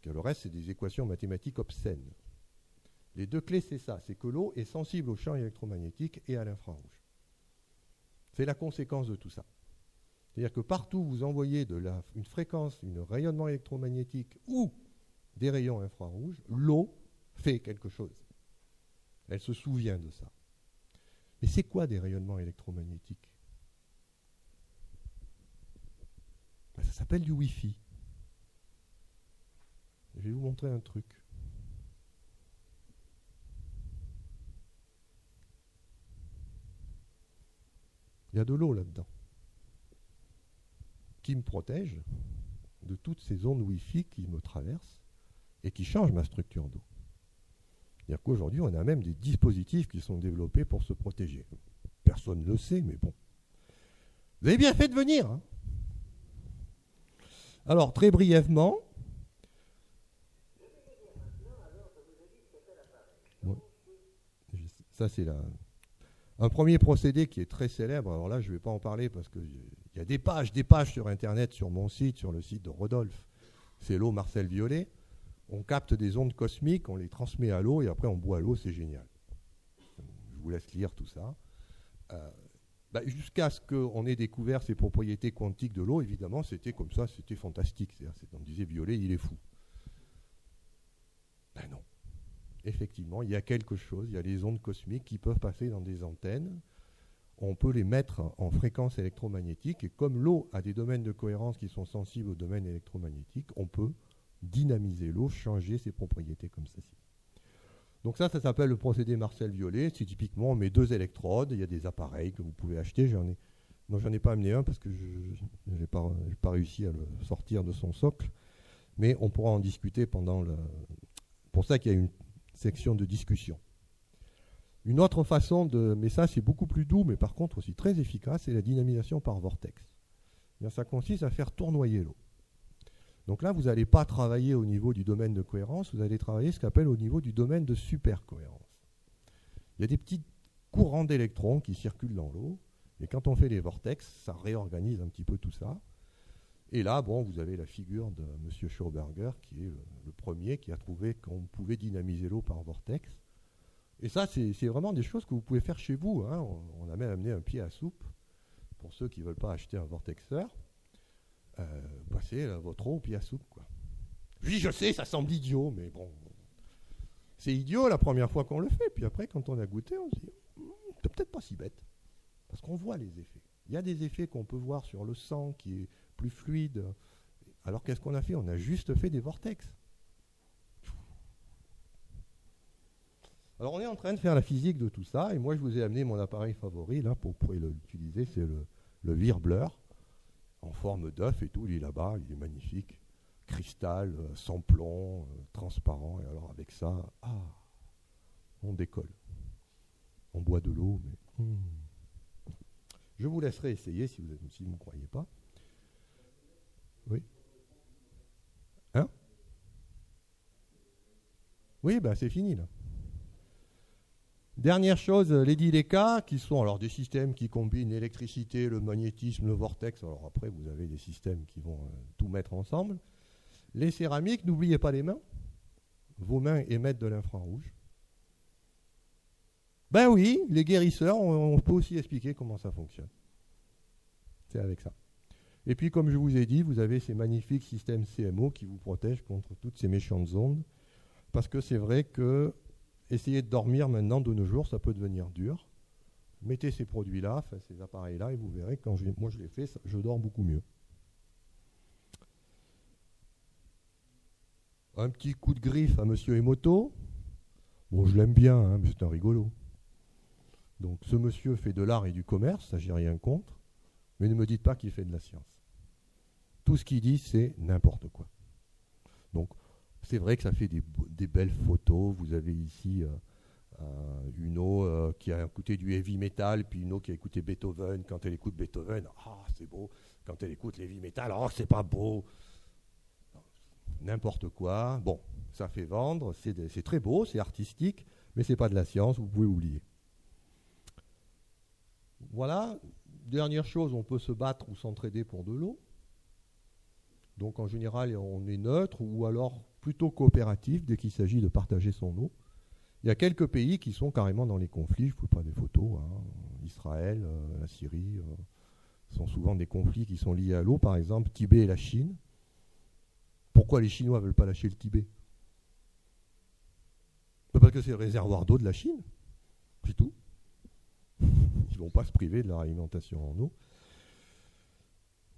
Car le reste, c'est des équations mathématiques obscènes. Les deux clés, c'est ça. C'est que l'eau est sensible au champ électromagnétique et à l'infrarouge. C'est la conséquence de tout ça. C'est-à-dire que partout où vous envoyez une fréquence, un rayonnement électromagnétique ou des rayons infrarouges, l'eau fait quelque chose. Elle se souvient de ça. Mais c'est quoi des rayonnements électromagnétiques? Ben, ça s'appelle du Wi-Fi. Je vais vous montrer un truc. Il y a de l'eau là-dedans qui me protège de toutes ces ondes Wi-Fi qui me traversent et qui changent ma structure d'eau. C'est-à-dire qu'aujourd'hui, on a même des dispositifs qui sont développés pour se protéger. Personne ne le sait, mais bon. Vous avez bien fait de venir. Hein. Alors, très brièvement, ça c'est un premier procédé qui est très célèbre. Alors là, je ne vais pas en parler parce qu'il y a des pages sur Internet, sur mon site, sur le site de Rodolphe. C'est l'eau Marcel Violet. On capte des ondes cosmiques, on les transmet à l'eau et après on boit l'eau, c'est génial. Je vous laisse lire tout ça. Jusqu'à ce qu'on ait découvert ces propriétés quantiques de l'eau, évidemment, c'était comme ça, c'était fantastique. On disait Violet, il est fou. Ben non. Effectivement, il y a quelque chose, il y a les ondes cosmiques qui peuvent passer dans des antennes. On peut les mettre en fréquence électromagnétique et comme l'eau a des domaines de cohérence qui sont sensibles aux domaines électromagnétiques, on peut dynamiser l'eau, changer ses propriétés comme ceci. Donc ça s'appelle le procédé Marcel Violet. C'est typiquement, on met deux électrodes, il y a des appareils que vous pouvez acheter. J'en ai pas amené un parce que je n'ai pas réussi à le sortir de son socle. Mais on pourra en discuter pendant le... Pour ça qu'il y a une section de discussion. Une autre façon de... Mais ça, c'est beaucoup plus doux, mais par contre aussi très efficace, c'est la dynamisation par vortex. Bien, ça consiste à faire tournoyer l'eau. Donc là, vous n'allez pas travailler au niveau du domaine de cohérence, vous allez travailler ce qu'on appelle au niveau du domaine de supercohérence. Il y a des petits courants d'électrons qui circulent dans l'eau, et quand on fait les vortex, ça réorganise un petit peu tout ça. Et là, bon, vous avez la figure de M. Schauberger, qui est le premier qui a trouvé qu'on pouvait dynamiser l'eau par vortex. Et ça, c'est vraiment des choses que vous pouvez faire chez vous. Hein. On a même amené un pied à soupe, pour ceux qui ne veulent pas acheter un vortexeur. Passez votre eau au pied à soupe, quoi. Oui, je sais, ça semble idiot, mais bon, c'est idiot la première fois qu'on le fait, puis après, quand on a goûté, on se dit, c'est peut-être pas si bête, parce qu'on voit les effets. Il y a des effets qu'on peut voir sur le sang qui est plus fluide. Alors qu'est-ce qu'on a fait? On a juste fait des vortex. Alors on est en train de faire la physique de tout ça, et moi je vous ai amené mon appareil favori, là, pour pouvoir l'utiliser, c'est le Wirbler. En forme d'œuf et tout, il est là-bas, il est magnifique. Cristal, sans plomb, transparent. Et alors avec ça, on décolle. On boit de l'eau, mais... Je vous laisserai essayer si vous ne me croyez pas. Oui. Hein? Oui, ben c'est fini là. Dernière chose, les DILECA, qui sont alors des systèmes qui combinent l'électricité, le magnétisme, le vortex. Alors après, vous avez des systèmes qui vont tout mettre ensemble. Les céramiques, n'oubliez pas les mains. Vos mains émettent de l'infrarouge. Ben oui, les guérisseurs, on peut aussi expliquer comment ça fonctionne. C'est avec ça. Et puis, comme je vous ai dit, vous avez ces magnifiques systèmes CMO qui vous protègent contre toutes ces méchantes ondes. Parce que c'est vrai que essayer de dormir maintenant de nos jours, ça peut devenir dur. Mettez ces produits-là, ces appareils-là, et vous verrez que moi je l'ai fait, je dors beaucoup mieux. Un petit coup de griffe à Monsieur Emoto. Bon, je l'aime bien, hein, mais c'est un rigolo. Donc ce monsieur fait de l'art et du commerce, ça j'ai rien contre, mais ne me dites pas qu'il fait de la science. Tout ce qu'il dit, c'est n'importe quoi. Donc, c'est vrai que ça fait des belles photos. Vous avez ici une eau qui a écouté du heavy metal, puis une eau qui a écouté Beethoven. Quand elle écoute Beethoven, c'est beau. Quand elle écoute l'heavy metal, c'est pas beau. N'importe quoi. Bon, ça fait vendre, c'est très beau, c'est artistique, mais c'est pas de la science, vous pouvez oublier. Voilà. Dernière chose, on peut se battre ou s'entraider pour de l'eau. Donc en général, on est neutre ou alors plutôt coopératif dès qu'il s'agit de partager son eau. Il y a quelques pays qui sont carrément dans les conflits. Je ne vous pas des photos. Israël, la Syrie, sont souvent des conflits qui sont liés à l'eau. Par exemple, Tibet et la Chine. Pourquoi les Chinois ne veulent pas lâcher le Tibet? Parce que c'est le réservoir d'eau de la Chine. C'est tout. Ils ne vont pas se priver de leur alimentation en eau.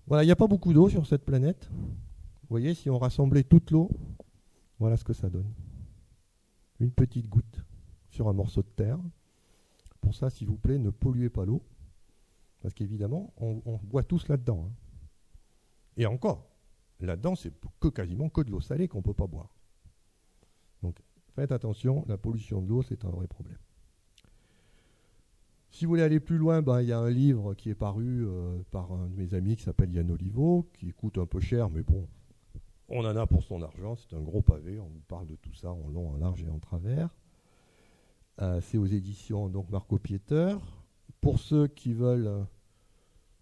Voilà, il n'y a pas beaucoup d'eau sur cette planète. Vous voyez, si on rassemblait toute l'eau, voilà ce que ça donne. Une petite goutte sur un morceau de terre. Pour ça, s'il vous plaît, ne polluez pas l'eau. Parce qu'évidemment, on boit tous là-dedans. Et encore, là-dedans, c'est quasiment que de l'eau salée qu'on ne peut pas boire. Donc, faites attention, la pollution de l'eau, c'est un vrai problème. Si vous voulez aller plus loin, il y a un livre qui est paru par un de mes amis qui s'appelle Yann Oliveau, qui coûte un peu cher, mais bon, on en a pour son argent. C'est un gros pavé, on vous parle de tout ça en long, en large et en travers. C'est aux éditions donc Marco Pieter. Pour ceux qui veulent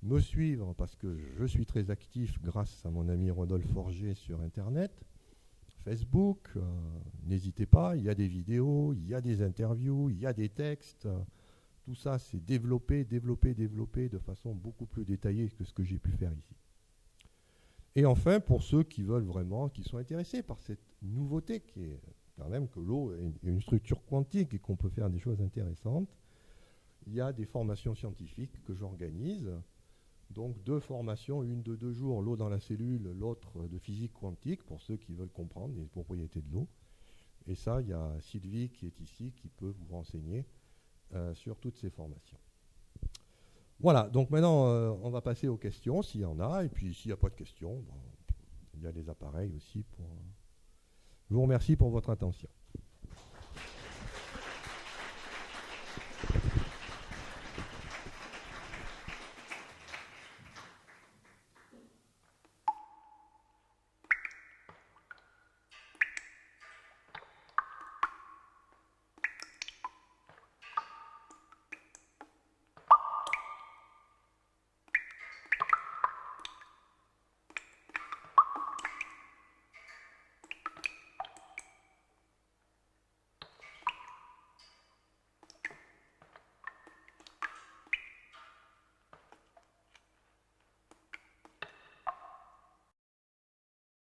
me suivre, parce que je suis très actif grâce à mon ami Rodolphe Forger sur Internet, Facebook, n'hésitez pas, il y a des vidéos, il y a des interviews, il y a des textes. Tout ça, c'est développé de façon beaucoup plus détaillée que ce que j'ai pu faire ici. Et enfin, pour ceux qui veulent vraiment, qui sont intéressés par cette nouveauté, qui est quand même que l'eau est une structure quantique et qu'on peut faire des choses intéressantes, il y a des formations scientifiques que j'organise. Donc 2 formations, une de 2 jours, l'eau dans la cellule, l'autre de physique quantique, pour ceux qui veulent comprendre les propriétés de l'eau. Et ça, il y a Sylvie qui est ici, qui peut vous renseigner sur toutes ces formations. Voilà, donc maintenant, on va passer aux questions, s'il y en a. Et puis, s'il n'y a pas de questions, il y a les appareils aussi. Je vous remercie pour votre attention.